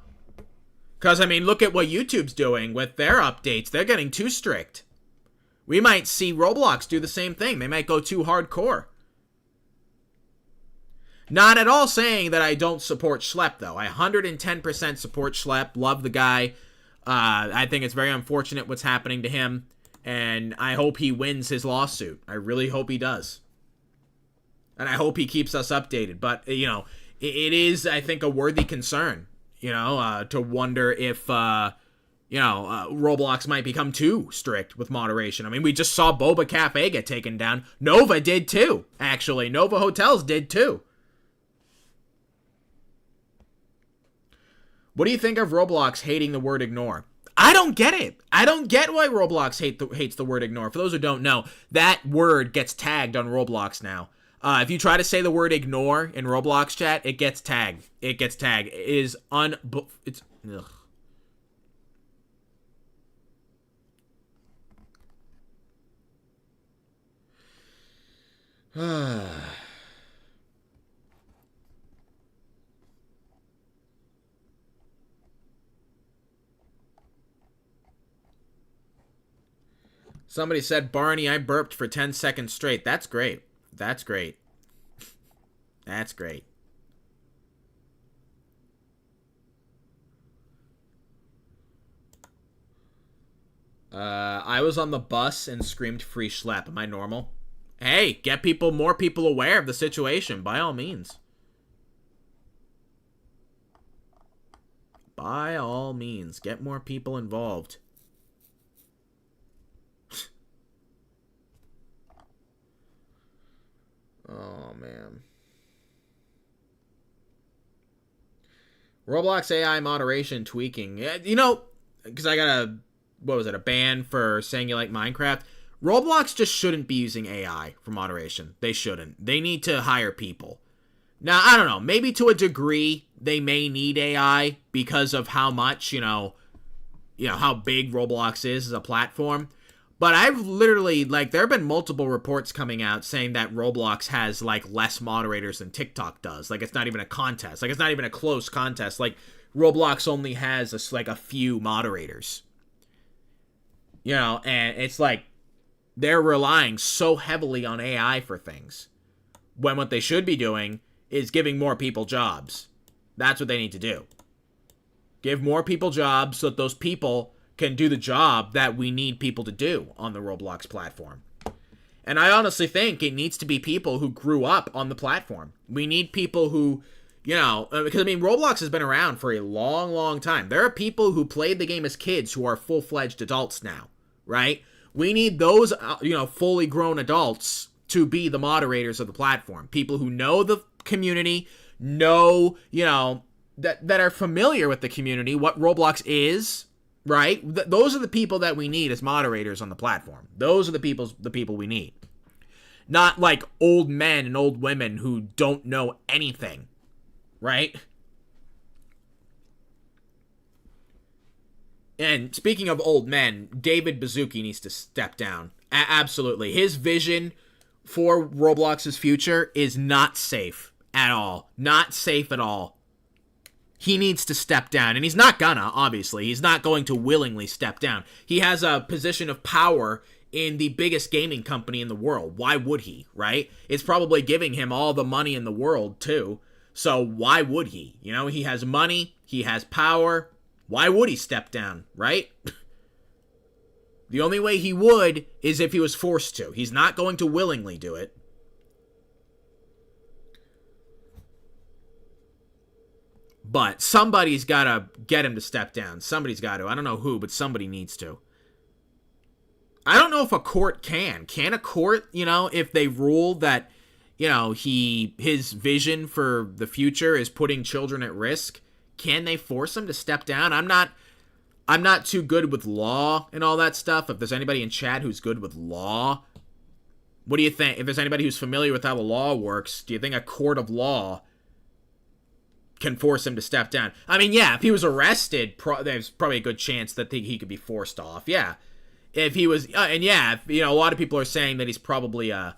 Because, I mean, look at what YouTube's doing with their updates. They're getting too strict. We might see Roblox do the same thing. They might go too hardcore. Not at all saying that I don't support Schlepp, though. I 110% support Schlepp. Love the guy. I think it's very unfortunate what's happening to him. And I hope he wins his lawsuit. I really hope he does. And I hope he keeps us updated. But, you know, it is, I think, a worthy concern, you know, to wonder if, Roblox might become too strict with moderation. I mean, we just saw Boba Cafe get taken down. Nova did too, actually. Nova Hotels did too. What do you think of Roblox hating the word ignore? I don't get it. I don't get why Roblox hates the word ignore. For those who don't know, that word gets tagged on Roblox now. If you try to say the word ignore in Roblox chat, it gets tagged. It gets tagged. It is it's ugh. Somebody said, Barney, I burped for 10 seconds straight. That's great. That's great. That's great. I was on the bus and screamed free Schlepp. Am I normal? Hey, get more people aware of the situation, by all means. By all means, get more people involved. Oh, man. Roblox AI moderation tweaking. You know, because I got a ban for saying you like Minecraft. Roblox just shouldn't be using AI for moderation. They shouldn't. They need to hire people. Now, I don't know. Maybe to a degree, they may need AI because of how much, how big Roblox is as a platform. But I've literally, there have been multiple reports coming out saying that Roblox has, less moderators than TikTok does. It's not even a contest. It's not even a close contest. Roblox only has, a few moderators. And it's they're relying so heavily on AI for things. When what they should be doing is giving more people jobs. That's what they need to do. Give more people jobs so that those people can do the job that we need people to do on the Roblox platform. And I honestly think it needs to be people who grew up on the platform. We need people who, because Roblox has been around for a long, long time. There are people who played the game as kids who are full-fledged adults now, right? We need those, fully grown adults to be the moderators of the platform. People who know the community, that are familiar with the community, what Roblox is, right? Those are the people that we need as moderators on the platform. Those are the people we need. Not old men and old women who don't know anything, right? And speaking of old men, David Baszucki needs to step down. Absolutely. His vision for Roblox's future is not safe at all. Not safe at all. He needs to step down, and he's not gonna, obviously. He's not going to willingly step down. He has a position of power in the biggest gaming company in the world. Why would he, right? It's probably giving him all the money in the world, too. So why would he? He has money, he has power. Why would he step down, right? The only way he would is if he was forced to. He's not going to willingly do it. But somebody's got to get him to step down. Somebody's got to. I don't know who, but somebody needs to. I don't know if a court can. Can a court, if they rule that, his vision for the future is putting children at risk, can they force him to step down? I'm not too good with law and all that stuff. If there's anybody in chat who's good with law, what do you think? If there's anybody who's familiar with how the law works, do you think a court of law can force him to step down? I mean, yeah, if he was arrested, there's probably a good chance that he could be forced off. Yeah. If he was, and yeah, a lot of people are saying that he's probably a,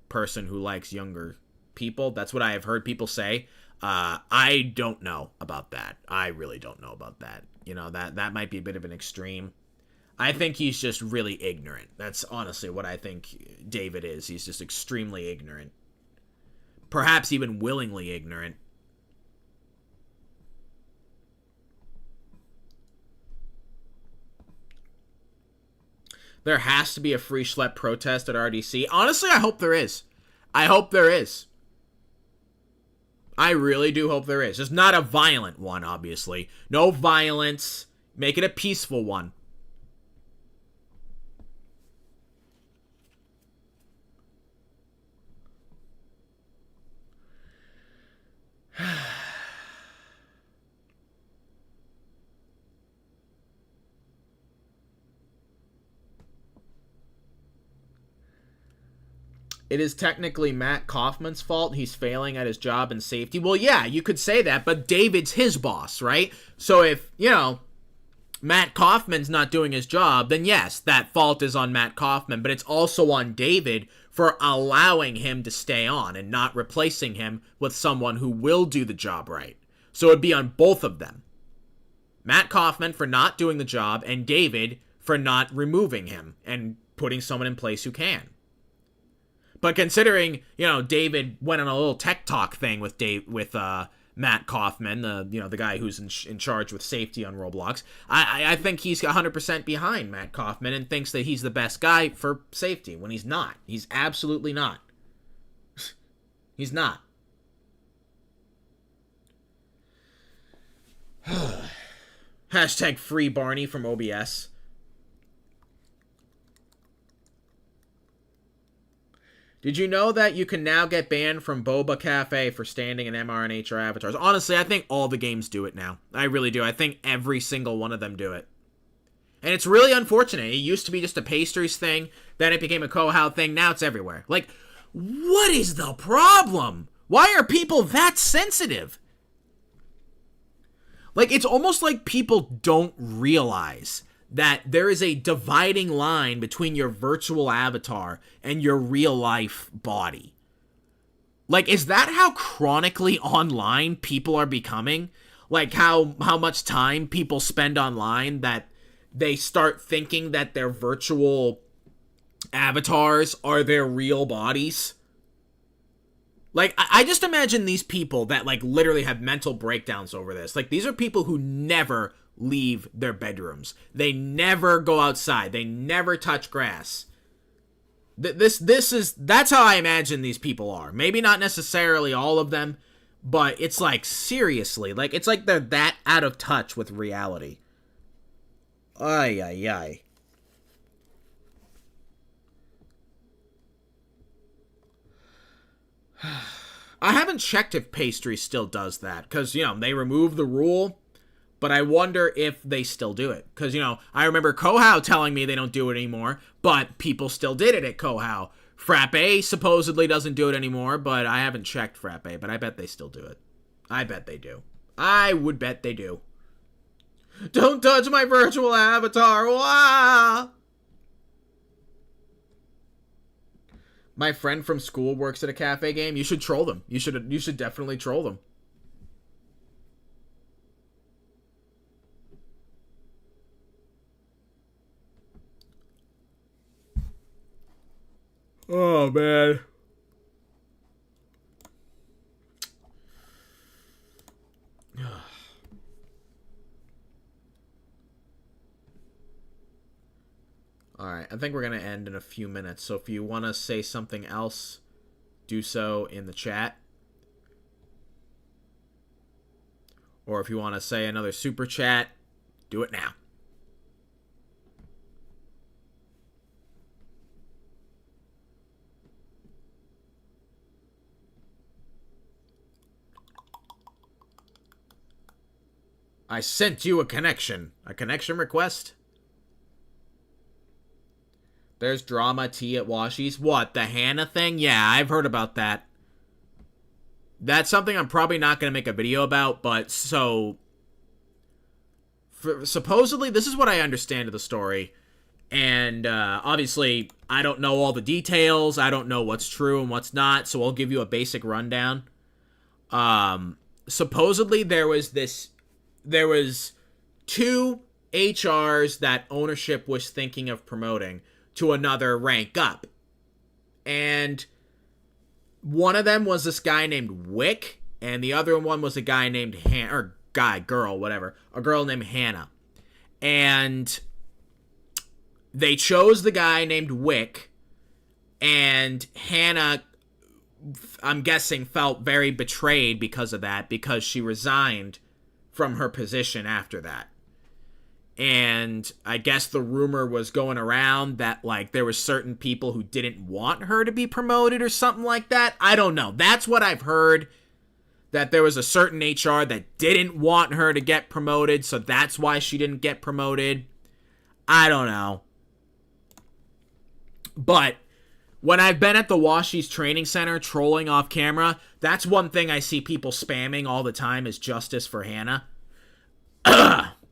person who likes younger people. That's what I have heard people say. I don't know about that. I really don't know about that. That might be a bit of an extreme. I think he's just really ignorant. That's honestly what I think David is. He's just extremely ignorant. Perhaps even willingly ignorant. There has to be a free schlep protest at RDC. Honestly, I hope there is. I hope there is. I really do hope there is. Just not a violent one, obviously. No violence. Make it a peaceful one. It is technically Matt Kaufman's fault. He's failing at his job and safety. Well, yeah, you could say that, but David's his boss, right? So if, Matt Kaufman's not doing his job, then yes, that fault is on Matt Kaufman, but it's also on David for allowing him to stay on and not replacing him with someone who will do the job right. So it'd be on both of them. Matt Kaufman for not doing the job and David for not removing him and putting someone in place who can. But considering, David went on a little tech talk thing with Matt Kaufman, the guy who's in charge with safety on Roblox, I think he's 100% behind Matt Kaufman and thinks that he's the best guy for safety when he's not. He's absolutely not. He's not. Hashtag free Barney from OBS. Did you know that you can now get banned from Boba Cafe for standing in MRNHR avatars? Honestly, I think all the games do it now. I really do. I think every single one of them do it. And it's really unfortunate. It used to be just a pastries thing, then it became a Kohala thing, now it's everywhere. Like, what is the problem? Why are people that sensitive? Like, it's almost like people don't realize that there is a dividing line between your virtual avatar and your real life body. Like, is that how chronically online people are becoming? Like, how much time people spend online that they start thinking that their virtual avatars are their real bodies? Like, I just imagine these people that, like, literally have mental breakdowns over this. Like, these are people who never leave their bedrooms. They never go outside. They never touch grass. That's how I imagine these people are. Maybe not necessarily all of them, but it's like, seriously, like, it's like they're that out of touch with reality. Ay, ay, ay. I haven't checked if pastry still does that, because, they removed the rule. But I wonder if they still do it. Because, I remember Kohala telling me they don't do it anymore, but people still did it at Kohala. Frappe supposedly doesn't do it anymore, but I haven't checked Frappe, but I bet they still do it. I bet they do. I would bet they do. Don't touch my virtual avatar! Wah! My friend from school works at a cafe game. You should troll them. You should definitely troll them. Oh, man. Alright, I think we're going to end in a few minutes. So if you want to say something else, do so in the chat. Or if you want to say another super chat, do it now. I sent you a connection. A connection request? There's drama tea at Washi's. What, the Hannah thing? Yeah, I've heard about that. That's something I'm probably not going to make a video about, but so... supposedly, this is what I understand of the story. And, obviously, I don't know all the details. I don't know what's true and what's not, so I'll give you a basic rundown. Supposedly, there was two HRs that ownership was thinking of promoting to another rank up. And one of them was this guy named Wick, and the other one was a guy named girl named Hannah. And they chose the guy named Wick, and Hannah, I'm guessing, felt very betrayed because of that, because she resigned from her position after that. And I guess the rumor was going around that, like, there were certain people who didn't want her to be promoted or something like that. I don't know. That's what I've heard, that there was a certain HR that didn't want her to get promoted, so that's why she didn't get promoted. I don't know. But when I've been at the Washi's training center trolling off camera, that's one thing I see people spamming all the time, is justice for Hannah.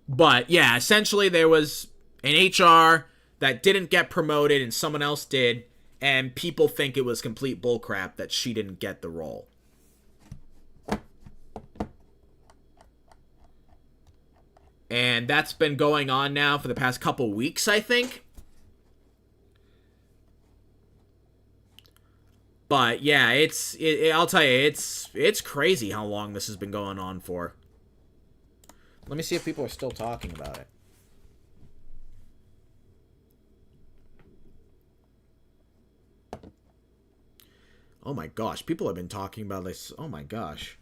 But yeah, essentially there was an HR that didn't get promoted and someone else did, and people think it was complete bullcrap that she didn't get the role. And that's been going on now for the past couple weeks, I think. But yeah, I'll tell you, it's crazy how long this has been going on for. Let me see if people are still talking about it. Oh my gosh, people have been talking about this. Oh my gosh.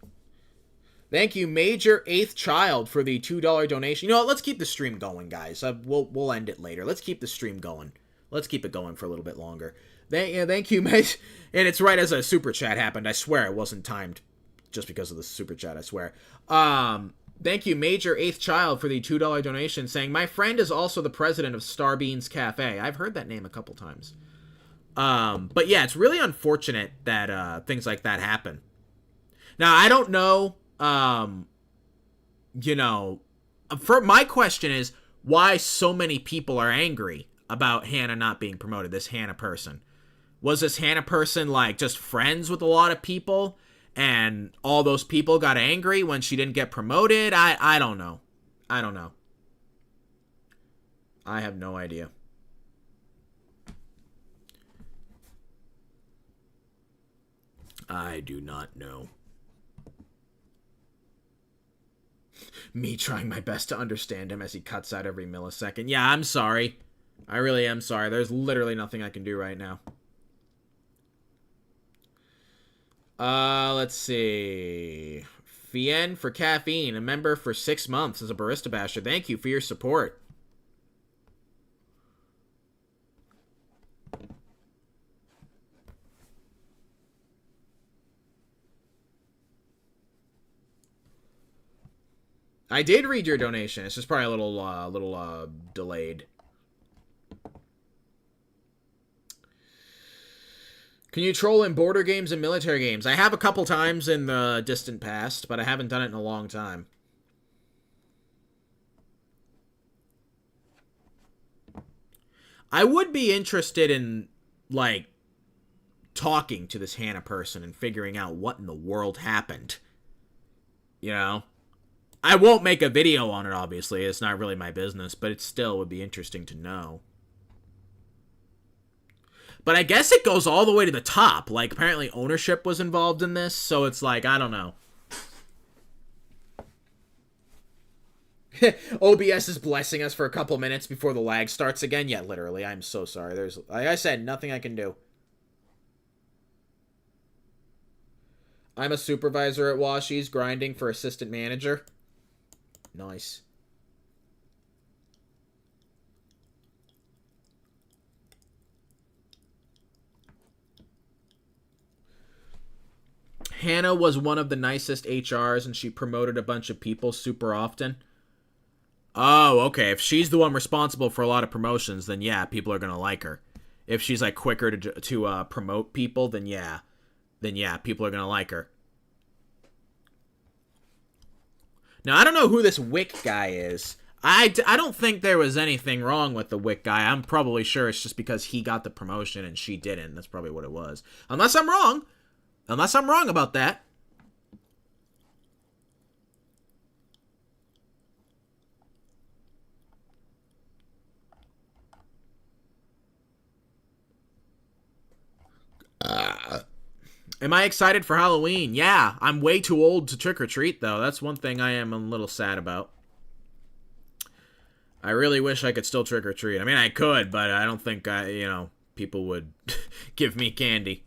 Thank you, Major Eighth Child, for the $2 donation. You know what? Let's keep the stream going, guys. We'll end it later. Let's keep the stream going. Let's keep it going for a little bit longer. Thank you, Major. And it's right as a super chat happened. I swear it wasn't timed just because of the super chat, I swear. Thank you, Major Eighth Child, for the $2 donation, saying, my friend is also the president of Starbeans Cafe. I've heard that name a couple times. But yeah, it's really unfortunate that things like that happen. Now, I don't know, you know, for my question is why so many people are angry about Hannah not being promoted, this Hannah person. Was this Hannah person, like, just friends with a lot of people? And all those people got angry when she didn't get promoted? I don't know. I don't know. I have no idea. I do not know. Me trying my best to understand him as he cuts out every millisecond. Yeah, I'm sorry. I really am sorry. There's literally nothing I can do right now. Let's see. Fien for caffeine, a member for 6 months as a barista basher. Thank you for your support. I did read your donation. It's just probably a little delayed. Can you troll in border games and military games? I have a couple times in the distant past, but I haven't done it in a long time. I would be interested in, like, talking to this Hannah person and figuring out what in the world happened. You know? I won't make a video on it, obviously. It's not really my business, but it still would be interesting to know. But I guess it goes all the way to the top. Like, apparently ownership was involved in this, so it's like, I don't know. OBS is blessing us for a couple minutes before the lag starts again. Yeah, literally, I'm so sorry. There's, like I said, nothing I can do. I'm a supervisor at Washi's, grinding for assistant manager. Nice. Hannah was one of the nicest HRs, and she promoted a bunch of people super often. Oh, okay. If she's the one responsible for a lot of promotions, then yeah, people are going to like her. If she's, like, quicker to promote people, then yeah, people are going to like her. Now, I don't know who this Wick guy is. I don't think there was anything wrong with the Wick guy. I'm probably sure it's just because he got the promotion and she didn't. That's probably what it was. Unless I'm wrong. Unless I'm wrong about that. Am I excited for Halloween? Yeah, I'm way too old to trick-or-treat, though. That's one thing I am a little sad about. I really wish I could still trick-or-treat. I mean, I could, but I don't think, people would give me candy.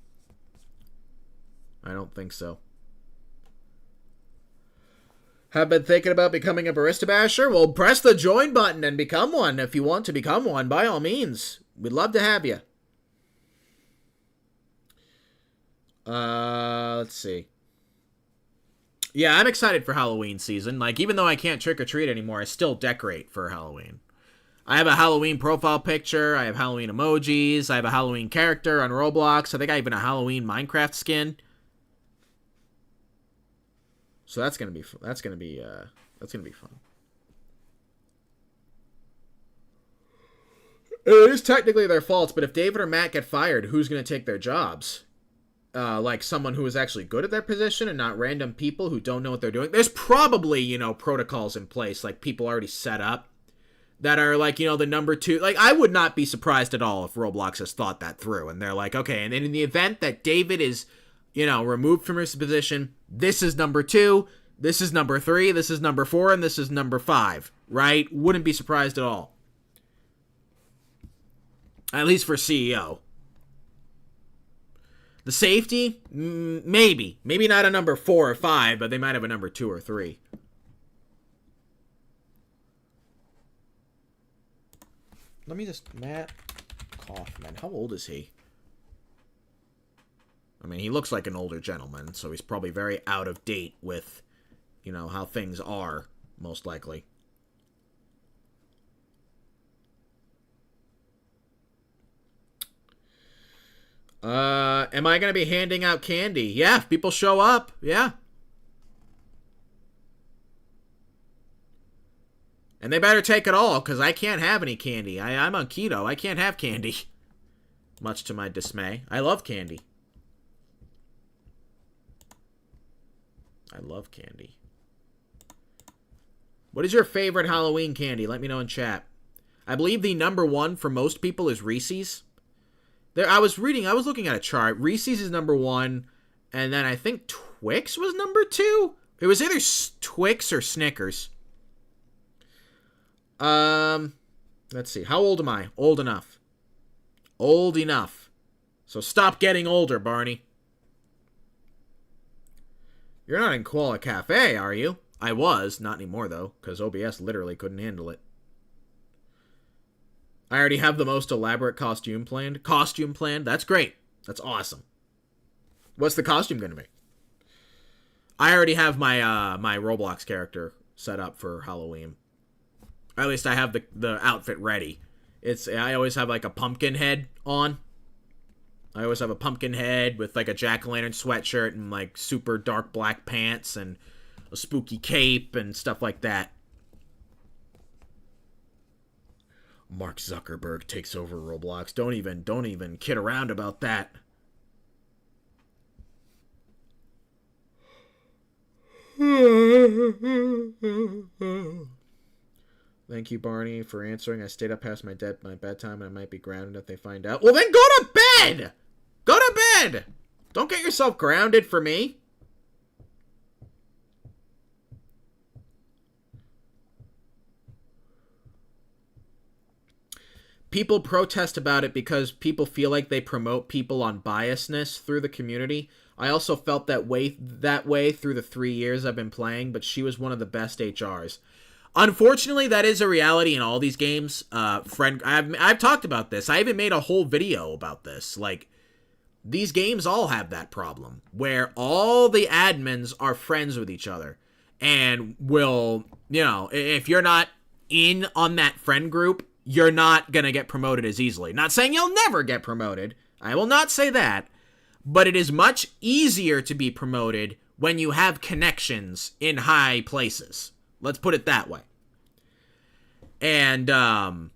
I don't think so. Have been thinking about becoming a barista basher? Well, press the join button and become one. If you want to become one, by all means. We'd love to have you. Let's see. Yeah, I'm excited for Halloween season. Like, even though I can't trick-or-treat anymore, I still decorate for Halloween. I have a Halloween profile picture. I have Halloween emojis. I have a Halloween character on Roblox. I think I even have a Halloween Minecraft skin. So that's gonna be fun. That's gonna be fun. It is technically their fault, but if David or Matt get fired, who's gonna take their jobs? Like someone who is actually good at their position and not random people who don't know what they're doing. There's probably, protocols in place, like people already set up that are like, the number 2. Like, I would not be surprised at all if Roblox has thought that through. And they're like, okay, and then in the event that David is, removed from his position, this is number 2, this is number 3, this is number 4, and this is number 5, right? Wouldn't be surprised at all. At least for CEO. The safety? Maybe. Maybe not a number 4 or 5, but they might have a number 2 or 3. Let me just... Matt Kaufman. How old is he? I mean, he looks like an older gentleman, so he's probably very out of date with, how things are, most likely. Am I going to be handing out candy? Yeah, if people show up, yeah. And they better take it all, because I can't have any candy. I'm on keto. I can't have candy. Much to my dismay. I love candy. I love candy. What is your favorite Halloween candy? Let me know in chat. I believe the number 1 for most people is Reese's. I was looking at a chart. Reese's is number 1, and then I think Twix was number 2. It was either Twix or Snickers. Let's see. How old am I? Old enough. Old enough. So stop getting older, Barney. You're not in Koala Cafe, are you? I was. Not anymore, though, because OBS literally couldn't handle it. I already have the most elaborate costume planned. That's great. That's awesome. What's the costume going to be? I already have my my Roblox character set up for Halloween. Or at least I have the outfit ready. I always have like a pumpkin head on. I always have a pumpkin head with like a jack-o'-lantern sweatshirt and like super dark black pants and a spooky cape and stuff like that. Mark Zuckerberg takes over Roblox. Don't even kid around about that. Thank you, Barney, for answering. I stayed up past my bedtime and I might be grounded if they find out. Well, then go to bed! Go to bed! Don't get yourself grounded for me. People protest about it because people feel like they promote people on biasness through the community. I also felt that way through the 3 years I've been playing, but she was one of the best HRs. Unfortunately, that is a reality in all these games. I've talked about this. I even made a whole video about this. Like, these games all have that problem where all the admins are friends with each other and will, if you're not in on that friend group, you're not going to get promoted as easily. Not saying you'll never get promoted. I will not say that. But it is much easier to be promoted when you have connections in high places. Let's put it that way. And another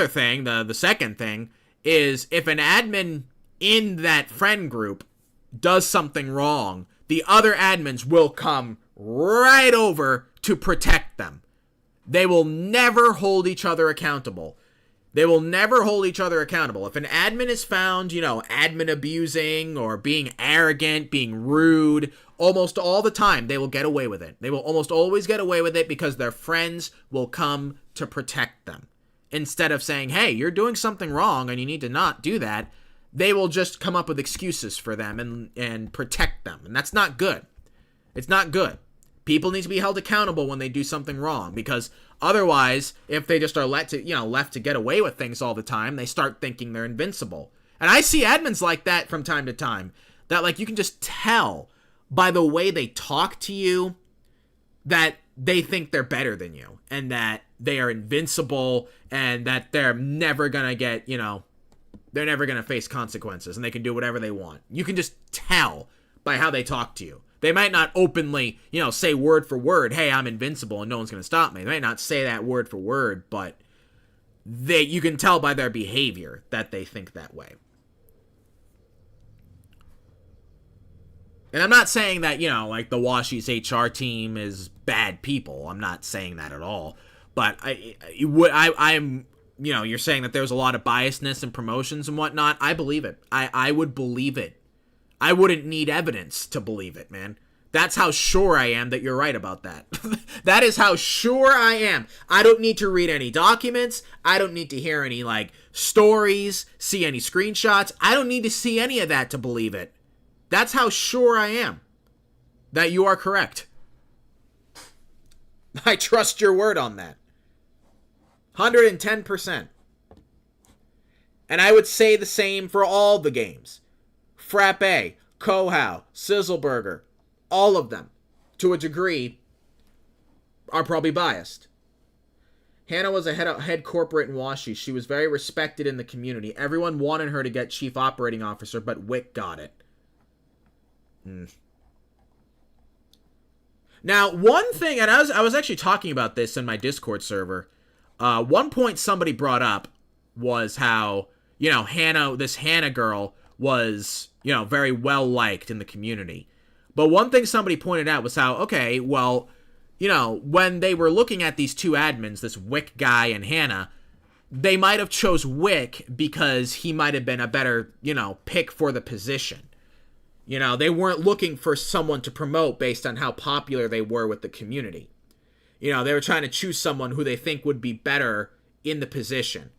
thing, the second thing, is if an admin in that friend group does something wrong, the other admins will come right over to protect them. They will never hold each other accountable. They will never hold each other accountable. If an admin is found, admin abusing or being arrogant, being rude, almost all the time, they will get away with it. They will almost always get away with it because their friends will come to protect them. Instead of saying, hey, you're doing something wrong and you need to not do that, they will just come up with excuses for them and protect them. And that's not good. It's not good. People need to be held accountable when they do something wrong, because otherwise, if they just are left to get away with things all the time, they start thinking they're invincible. And I see admins like that from time to time, that like you can just tell by the way they talk to you that they think they're better than you and that they are invincible and that they're never going to get, they're never going to face consequences and they can do whatever they want. You can just tell by how they talk to you. They might not openly, say word for word, hey, I'm invincible and no one's going to stop me. They might not say that word for word, but you can tell by their behavior that they think that way. And I'm not saying that, like the Washi's HR team is bad people. I'm not saying that at all. But I'm, you're saying that there's a lot of biasness in promotions and whatnot. I believe it. I would believe it. I wouldn't need evidence to believe it, man. That's how sure I am that you're right about that. That is how sure I am. I don't need to read any documents. I don't need to hear any, stories, see any screenshots. I don't need to see any of that to believe it. That's how sure I am that you are correct. I trust your word on that. 110%. And I would say the same for all the games. Frappe, Kohala, Sizzleburger, all of them, to a degree, are probably biased. Hannah was a head corporate in Washi. She was very respected in the community. Everyone wanted her to get chief operating officer, but Wick got it. Now, one thing, and I was actually talking about this in my Discord server. One point somebody brought up was how, this Hannah girl was, very well liked in the community. But one thing somebody pointed out was how, okay, well, when they were looking at these two admins, this Wick guy and Hannah, they might have chose Wick because he might have been a better, pick for the position. They weren't looking for someone to promote based on how popular they were with the community. They were trying to choose someone who they think would be better in the position.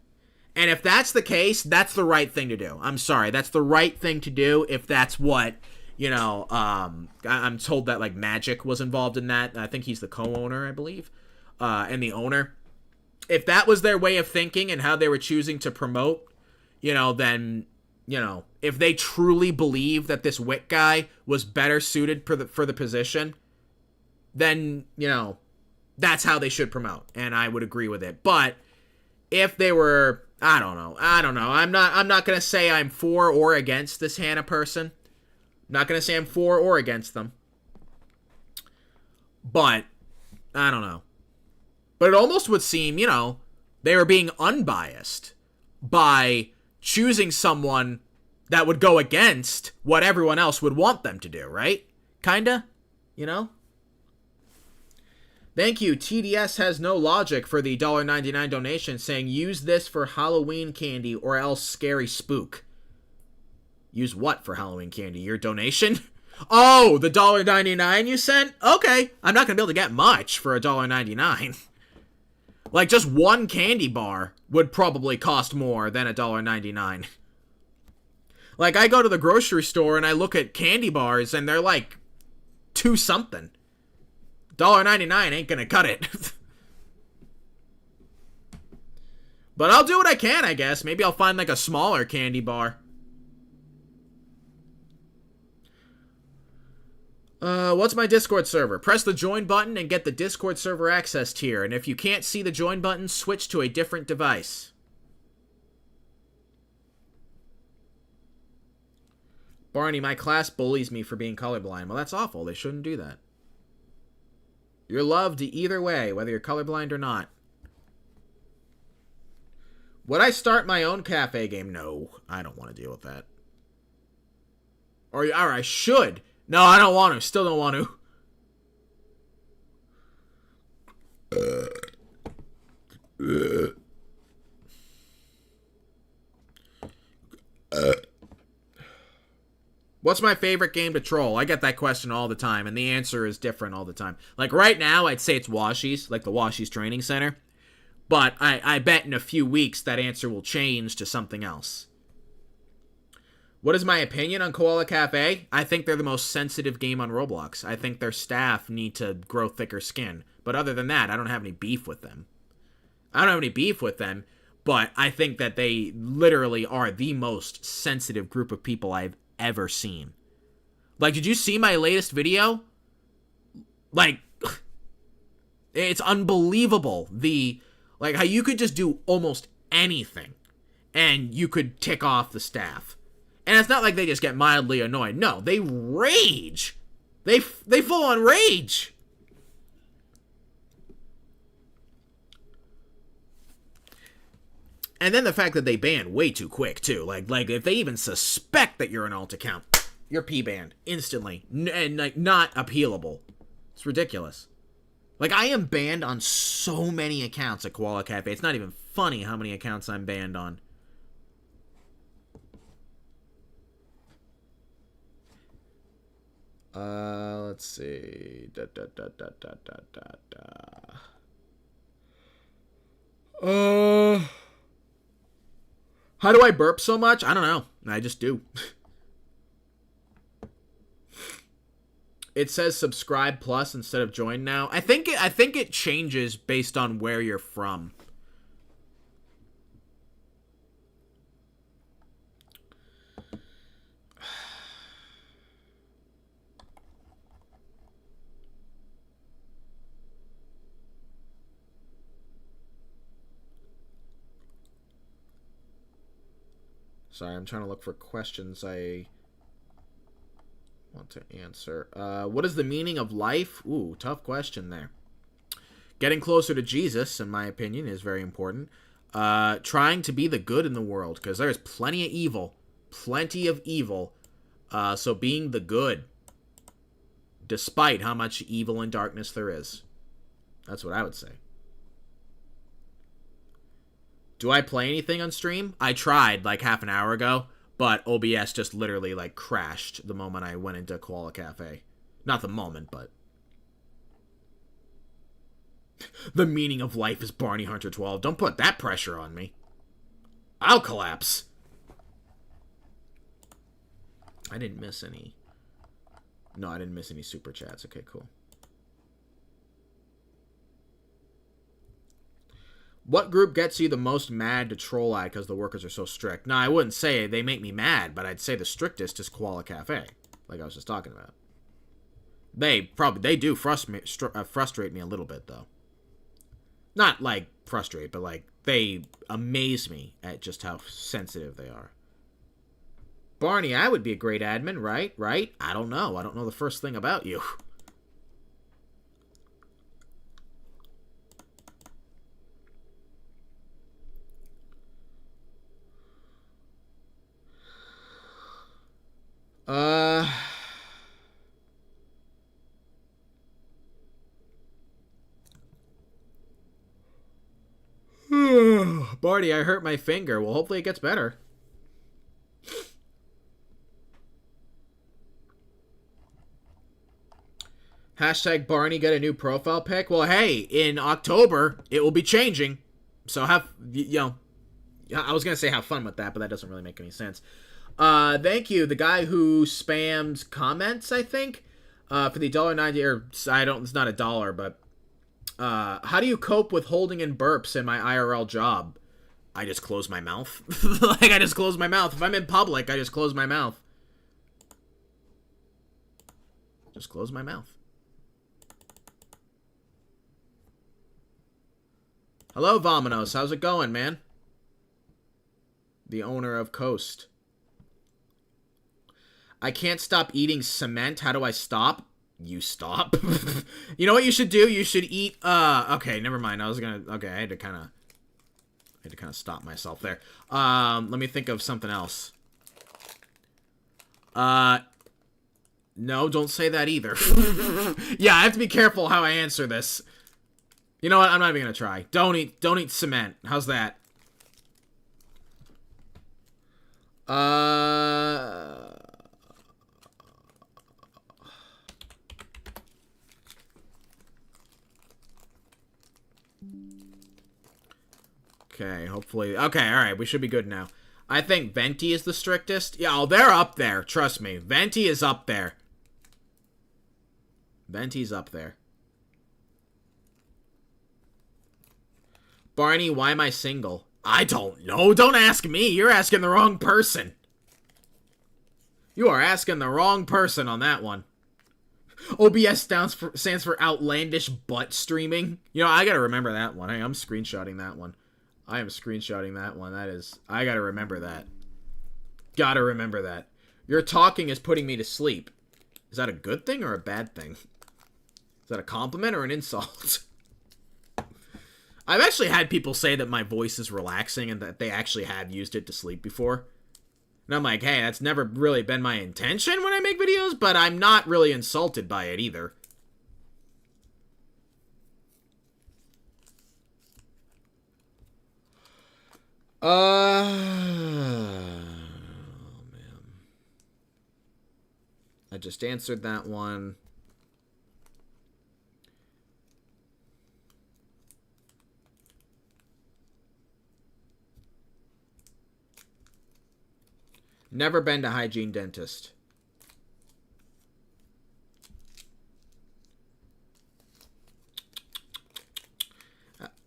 And if that's the case, that's the right thing to do. I'm sorry, that's the right thing to do if that's what, I'm told that, Magic was involved in that. I think he's the co-owner, I believe, and the owner. If that was their way of thinking and how they were choosing to promote, then, if they truly believe that this Wick guy was better suited for the position, then, that's how they should promote. And I would agree with it. But if they were... I don't know. I'm not going to say I'm for or against this Hannah person. I'm not going to say I'm for or against them. But, I don't know. But it almost would seem, they were being unbiased by choosing someone that would go against what everyone else would want them to do, right? Kinda? Thank you. TDS has no logic for the $1.99 donation saying use this for Halloween candy or else scary spook. Use what for Halloween candy? Your donation? Oh, the $1.99 you sent? Okay. I'm not going to be able to get much for $1.99. Just one candy bar would probably cost more than $1.99. I go to the grocery store and I look at candy bars and they're $2 something. $1.99 ain't gonna cut it. But I'll do what I can, I guess. Maybe I'll find a smaller candy bar. What's my Discord server? Press the join button and get the Discord server access tier. And if you can't see the join button, switch to a different device. Barney, my class bullies me for being colorblind. Well, that's awful. They shouldn't do that. You're loved either way, whether you're colorblind or not. Would I start my own cafe game? No, I don't want to deal with that. Or I should. No, I don't want to. Still don't want to. What's my favorite game to troll? I get that question all the time, and the answer is different all the time. Like, right now, I'd say it's Washi's, like the Washi's Training Center. But I bet in a few weeks that answer will change to something else. What is my opinion on Koala Cafe? I think they're the most sensitive game on Roblox. I think their staff need to grow thicker skin. But other than that, I don't have any beef with them. But I think that they literally are the most sensitive group of people I've ever seen. Like, did you see my latest video? Like, it's unbelievable. Like, how you could just do almost anything and you could tick off the staff. And it's not like they just get mildly annoyed. No, they rage. They full on rage. And then the fact that they ban way too quick, too. Like if they even suspect that you're an alt account, you're P-banned instantly. And, like, not appealable. It's ridiculous. Like, I am banned on so many accounts at Koala Cafe. It's not even funny how many accounts I'm banned on. Let's see. How do I burp so much? I don't know. I just do. It says subscribe plus instead of join now. I think it changes based on where you're from. Sorry, I'm trying to look for questions I want to answer. What is the meaning of life? Ooh, tough question there. Getting closer to Jesus, in my opinion, is very important. Trying to be the good in the world, because there's plenty of evil. Plenty of evil. So being the good, despite how much evil and darkness there is. That's what I would say. Do I play anything on stream? I tried like half an hour ago, but OBS just literally like crashed the moment I went into Koala Cafe. Not the moment, but... The meaning of life is Barney Hunter 12. Don't put that pressure on me. I'll collapse. I didn't miss any. No, I didn't miss any super chats. Okay, cool. What group gets you the most mad to troll at because the workers are so strict? No, I wouldn't say they make me mad, but I'd say the strictest is Koala Cafe, like I was just talking about. They do frustrate me a little bit, though. Not, like, frustrate, but, like, they amaze me at just how sensitive they are. Barney, I would be a great admin, right? Right? I don't know. I don't know the first thing about you. Barney, I hurt my finger. Well, hopefully it gets better. Hashtag Barney get a new profile pic. Well, hey, in October, it will be changing. So have, you know, I was going to say have fun with that, but that doesn't really make any sense. Thank you, the guy who spammed comments, I think, for the $1.90, or it's not $1, but, how do you cope with holding in burps in my IRL job? I just close my mouth. Like, I just close my mouth. If I'm in public, I just close my mouth. Just close my mouth. Hello, Vominos. How's it going, man? The owner of Coast. I can't stop eating cement. How do I stop? You stop. You know what you should do? You should eat, okay, never mind. Okay, I had to kind of stop myself there. Let me think of something else. No, don't say that either. Yeah, I have to be careful how I answer this. You know what? I'm not even gonna try. Don't eat cement. How's that? Okay, hopefully... Okay, alright, we should be good now. I think Venti is the strictest. Yeah, oh, they're up there. Trust me. Venti is up there. Venti's up there. Barney, why am I single? I don't know. Don't ask me. You're asking the wrong person. You are asking the wrong person on that one. OBS stands for outlandish butt streaming. You know, I gotta remember that one. Hey, I'm screenshotting that one. I am screenshotting that one. That is... I gotta remember that. Gotta remember that. Your talking is putting me to sleep. Is that a good thing or a bad thing? Is that a compliment or an insult? I've actually had people say that my voice is relaxing and that they actually have used it to sleep before. And I'm like, hey, that's never really been my intention when I make videos, but I'm not really insulted by it either. Oh, man. I just answered that one. Never been to hygiene dentist.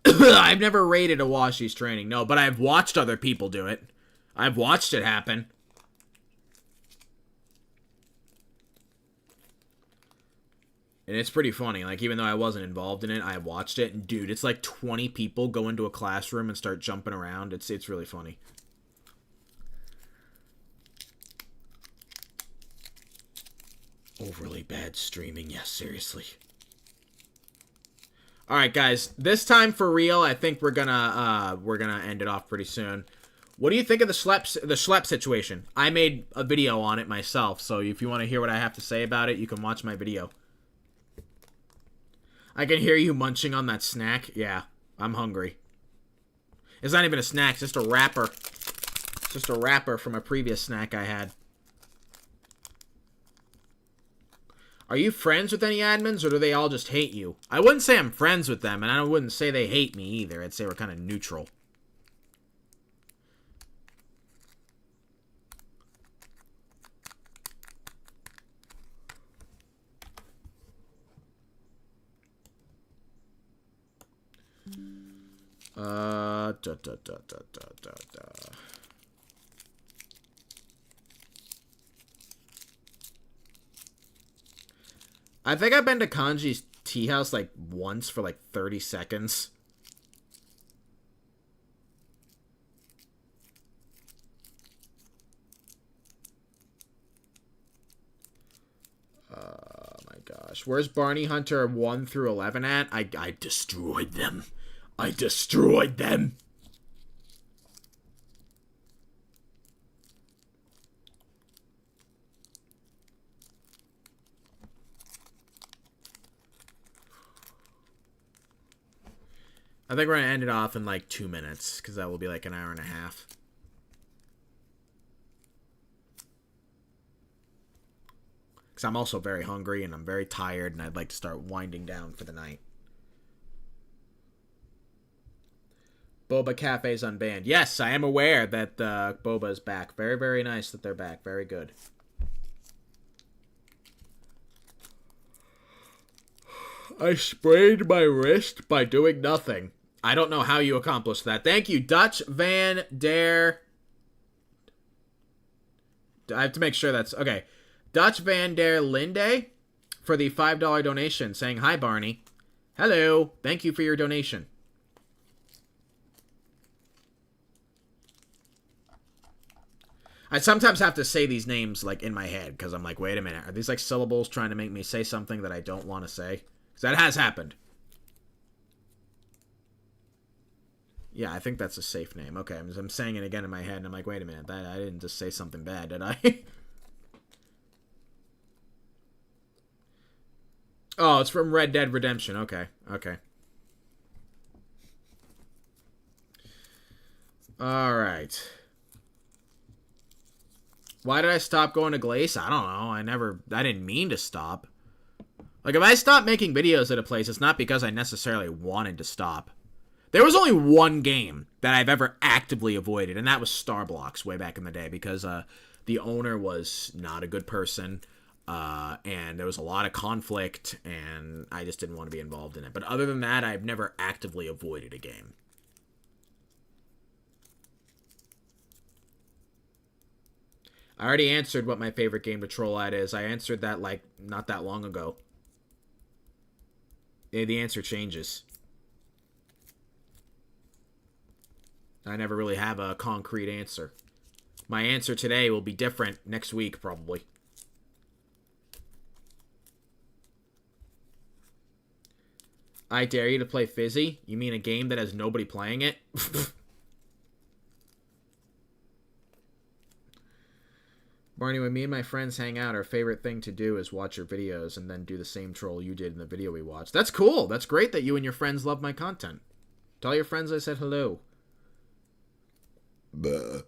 I've never rated a Washi's training. No, but I've watched other people do it. I've watched it happen. And it's pretty funny. Like, even though I wasn't involved in it, I watched it. And, dude, it's like 20 people go into a classroom and start jumping around. It's really funny. Overly bad streaming. Yes, seriously. Alright, guys. This time, for real, I think we're gonna end it off pretty soon. What do you think of the schlep situation? I made a video on it myself, so if you want to hear what I have to say about it, you can watch my video. I can hear you munching on that snack. Yeah, I'm hungry. It's not even a snack, it's just a wrapper. It's just a wrapper from a previous snack I had. Are you friends with any admins, or do they all just hate you? I wouldn't say I'm friends with them, and I wouldn't say they hate me either. I'd say we're kind of neutral. I think I've been to Kanji's tea house like once for like 30 seconds. Oh my gosh. Where's Barney Hunter 1 through 11 at? I destroyed them. I destroyed them. I think we're going to end it off in like 2 minutes, because that will be like an hour and a half. Because I'm also very hungry, and I'm very tired, and I'd like to start winding down for the night. Boba Cafe's unbanned. Yes, I am aware that Boba is back. Very, very nice that they're back. Very good. I sprained my wrist by doing nothing. I don't know how you accomplished that. Thank you, Dutch Van Der. I have to make sure that's... Okay. Dutch Van Der Linde for the $5 donation, saying, hi, Barney. Hello. Thank you for your donation. I sometimes have to say these names, like, in my head, because I'm like, wait a minute. Are these, like, syllables trying to make me say something that I don't want to say? Because that has happened. Yeah, I think that's a safe name. Okay, I'm saying it again in my head, and I'm like, wait a minute. I didn't just say something bad, did I? Oh, it's from Red Dead Redemption. Okay, okay. Alright. Why did I stop going to Glace? I don't know. I didn't mean to stop. Like, if I stop making videos at a place, it's not because I necessarily wanted to stop. There was only one game that I've ever actively avoided, and that was Starblocks way back in the day because the owner was not a good person, and there was a lot of conflict, and I just didn't want to be involved in it. But other than that, I've never actively avoided a game. I already answered what my favorite game to troll at is. I answered that, like, not that long ago. The answer changes. I never really have a concrete answer. My answer today will be different next week, probably. I dare you to play Fizzy? You mean a game that has nobody playing it? Barney, when me and my friends hang out, our favorite thing to do is watch your videos and then do the same troll you did in the video we watched. That's cool. That's great that you and your friends love my content. Tell your friends I said hello. Buh.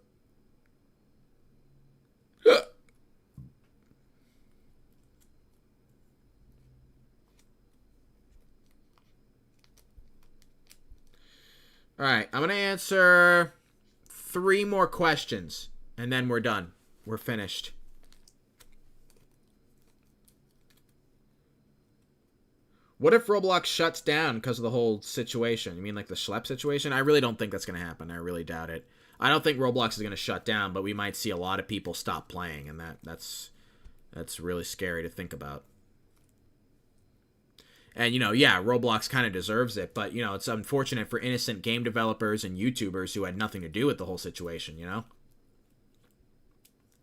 Alright, I'm going to answer 3 more questions, and then we're done. We're finished. What if Roblox shuts down because of the whole situation? You mean like the Schlep situation? I really don't think that's going to happen. I really doubt it. I don't think Roblox is going to shut down, but we might see a lot of people stop playing, and that's really scary to think about. And, you know, yeah, Roblox kind of deserves it, but, you know, it's unfortunate for innocent game developers and YouTubers who had nothing to do with the whole situation, you know?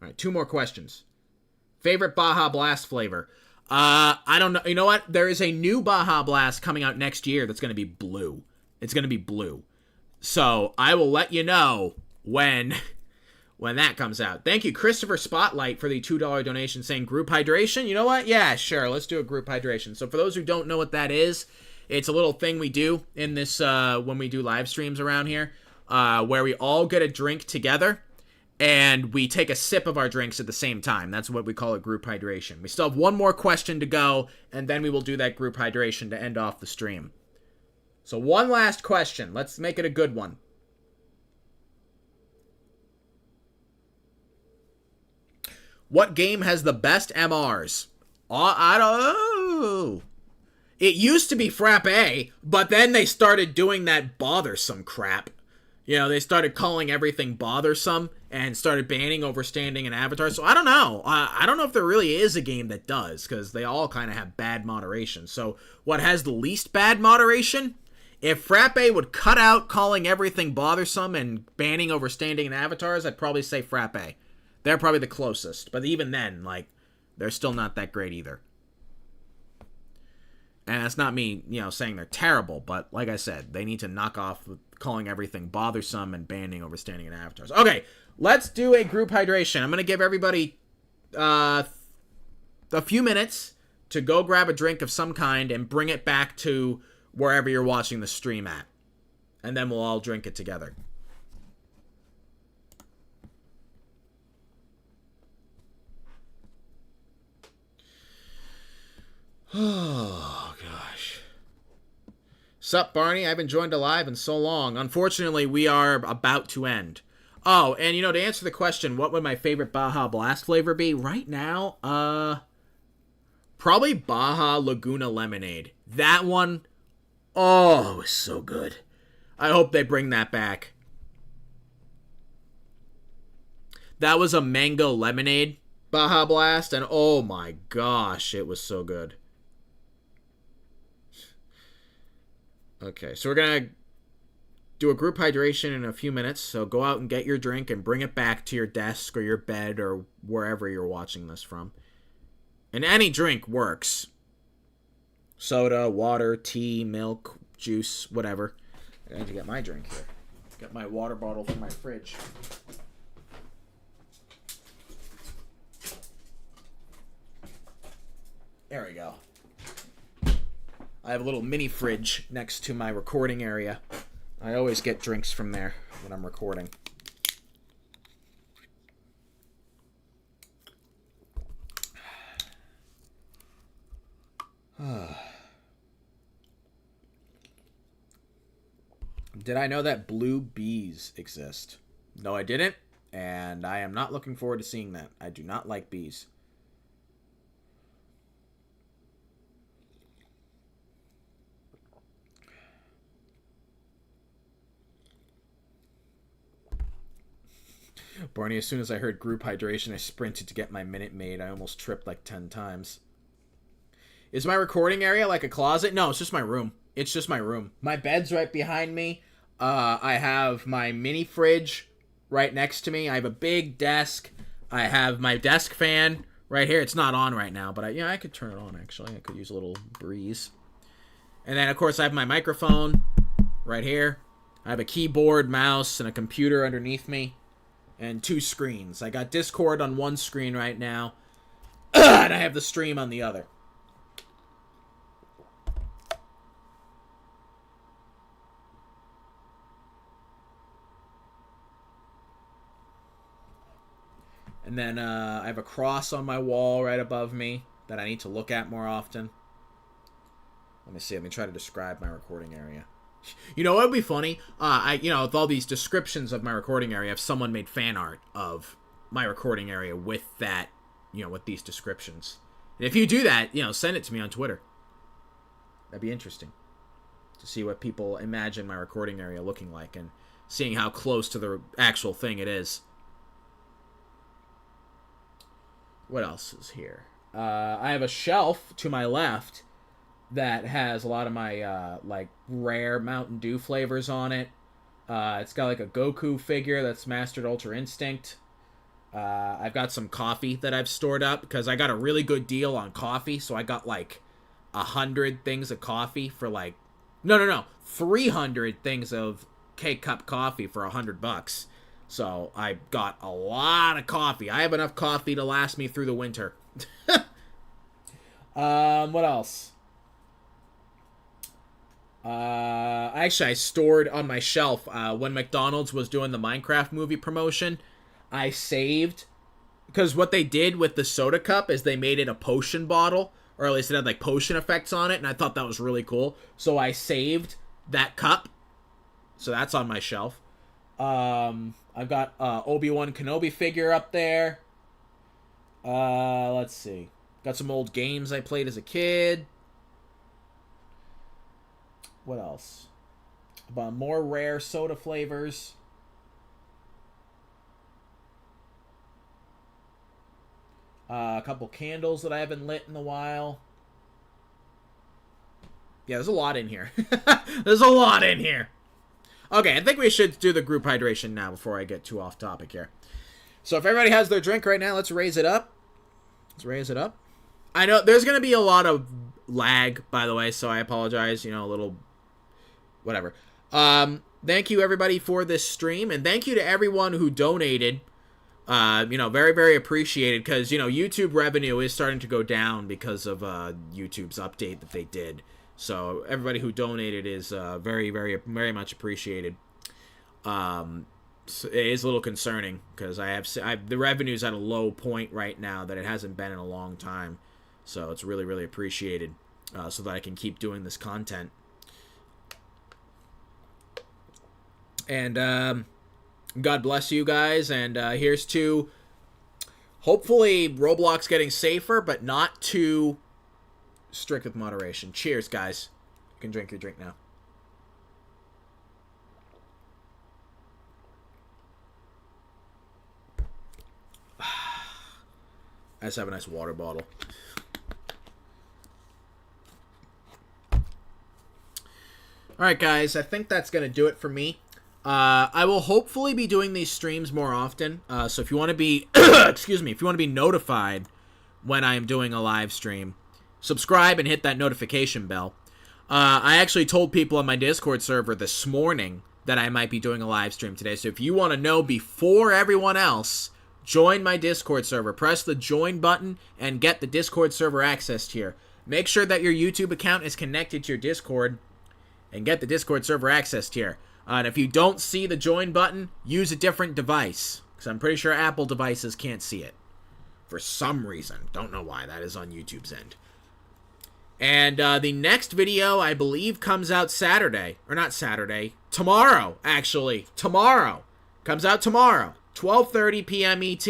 All right, 2 more questions. Favorite Baja Blast flavor? I don't know. You know what? There is a new Baja Blast coming out next year that's going to be blue. It's going to be blue. So I will let you know when that comes out. Thank you, Christopher Spotlight, for the $2 donation saying group hydration. You know what? Yeah, sure. Let's do a group hydration. So for those who don't know what that is, it's a little thing we do in this when we do live streams around here where we all get a drink together and we take a sip of our drinks at the same time. That's what we call a group hydration. We still have 1 more question to go, and then we will do that group hydration to end off the stream. So 1 last question. Let's make it a good one. What game has the best MRs? I don't know. It used to be Frappe, but then they started doing that bothersome crap. You know, they started calling everything bothersome and started banning overstanding and avatar. So I don't know. I don't know if there really is a game that does, because they all kind of have bad moderation. So what has the least bad moderation? If Frappe would cut out calling everything bothersome and banning overstanding and avatars, I'd probably say Frappe. They're probably the closest. But even then, like, they're still not that great either. And that's not me, you know, saying they're terrible, but like I said, they need to knock off calling everything bothersome and banning overstanding and avatars. Okay, let's do a group hydration. I'm going to give everybody a few minutes to go grab a drink of some kind and bring it back to wherever you're watching the stream at. And then we'll all drink it together. Oh, gosh. Sup, Barney? I haven't joined a live in so long. Unfortunately, we are about to end. Oh, and, you know, to answer the question, what would my favorite Baja Blast flavor be? Right now, probably Baja Laguna Lemonade. That one, oh, it was so good. I hope they bring that back. That was a mango lemonade Baja Blast, and oh my gosh, it was so good. Okay, so we're going to do a group hydration in a few minutes, so go out and get your drink and bring it back to your desk or your bed or wherever you're watching this from. And any drink works. Soda, water, tea, milk, juice, whatever. I need to get my drink here. Get my water bottle from my fridge. There we go. I have a little mini fridge next to my recording area. I always get drinks from there when I'm recording. Did I know that blue bees exist? No, I didn't. And I am not looking forward to seeing that. I do not like bees. Barney, as soon as I heard group hydration, I sprinted to get my Minute Maid. I almost tripped like 10 times. Is my recording area like a closet? No, it's just my room. It's just my room. My bed's right behind me. I have my mini fridge right next to me. I have a big desk. I have my desk fan right here. It's not on right now, but I could turn it on, actually. I could use a little breeze. And then, of course, I have my microphone right here. I have a keyboard, mouse, and a computer underneath me. And 2 screens. I got Discord on one screen right now. And I have the stream on the other. And then I have a cross on my wall right above me that I need to look at more often. Let me see. Let me try to describe my recording area. You know what would be funny? With all these descriptions of my recording area, if someone made fan art of my recording area with that, with these descriptions. And if you do that, send it to me on Twitter. That'd be interesting to see what people imagine my recording area looking like and seeing how close to the actual thing it is. What else is here? I have a shelf to my left that has a lot of my rare Mountain Dew flavors on it. It's got like a Goku figure that's Mastered Ultra Instinct. I've got some coffee that I've stored up because I got a really good deal on coffee, so I got like 100 things of coffee for 300 things of K-Cup coffee for $100. So I got a lot of coffee. I have enough coffee to last me through the winter. What else? Actually, I stored on my shelf, when McDonald's was doing the Minecraft movie promotion, I saved, because what they did with the soda cup is they made it a potion bottle, or at least it had like potion effects on it, and I thought that was really cool, so I saved that cup, so that's on my shelf. I've got, Obi-Wan Kenobi figure up there. Let's see. Got some old games I played as a kid. What else? About more rare soda flavors. A couple candles that I haven't lit in a while. Yeah, there's a lot in here. There's a lot in here. Okay, I think we should do the group hydration now before I get too off topic here. So if everybody has their drink right now, let's raise it up. Let's raise it up. I know there's going to be a lot of lag, by the way, so I apologize. A little... whatever. Thank you, everybody, for this stream, and thank you to everyone who donated. Very, very appreciated, because, YouTube revenue is starting to go down because of YouTube's update that they did. So everybody who donated is very, very, very much appreciated. So it is a little concerning, because the revenue's at a low point right now that it hasn't been in a long time. So it's really, really appreciated, so that I can keep doing this content. And God bless you guys, and here's to hopefully Roblox getting safer, but not too strict with moderation. Cheers, guys. You can drink your drink now. I just have a nice water bottle. Alright, guys, I think that's going to do it for me. I will hopefully be doing these streams more often. So if you want to be, excuse me, if you want to be notified when I am doing a live stream, subscribe and hit that notification bell. I actually told people on my Discord server this morning that I might be doing a live stream today. So if you want to know before everyone else, join my Discord server. Press the join button and get the Discord server access here. Make sure that your YouTube account is connected to your Discord and get the Discord server access here. And if you don't see the join button, use a different device, because I'm pretty sure Apple devices can't see it for some reason. Don't know why. That is on YouTube's end. And the next video, I believe, comes out Saturday. Or not Saturday. Tomorrow, actually. Tomorrow. Comes out tomorrow. 12:30 p.m. ET.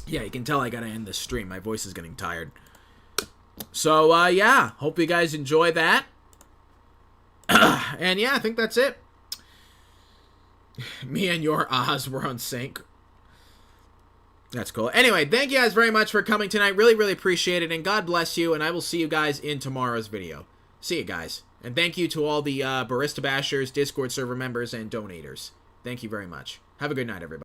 Yeah, you can tell I gotta end this stream. My voice is getting tired. So, yeah. Hope you guys enjoy that. And, yeah, I think that's it. Me and your Oz were on sync. That's cool. Anyway, thank you guys very much for coming tonight. Really, really appreciate it. And God bless you. And I will see you guys in tomorrow's video. See you guys. And thank you to all the Barista Bashers, Discord server members, and donators. Thank you very much. Have a good night, everybody.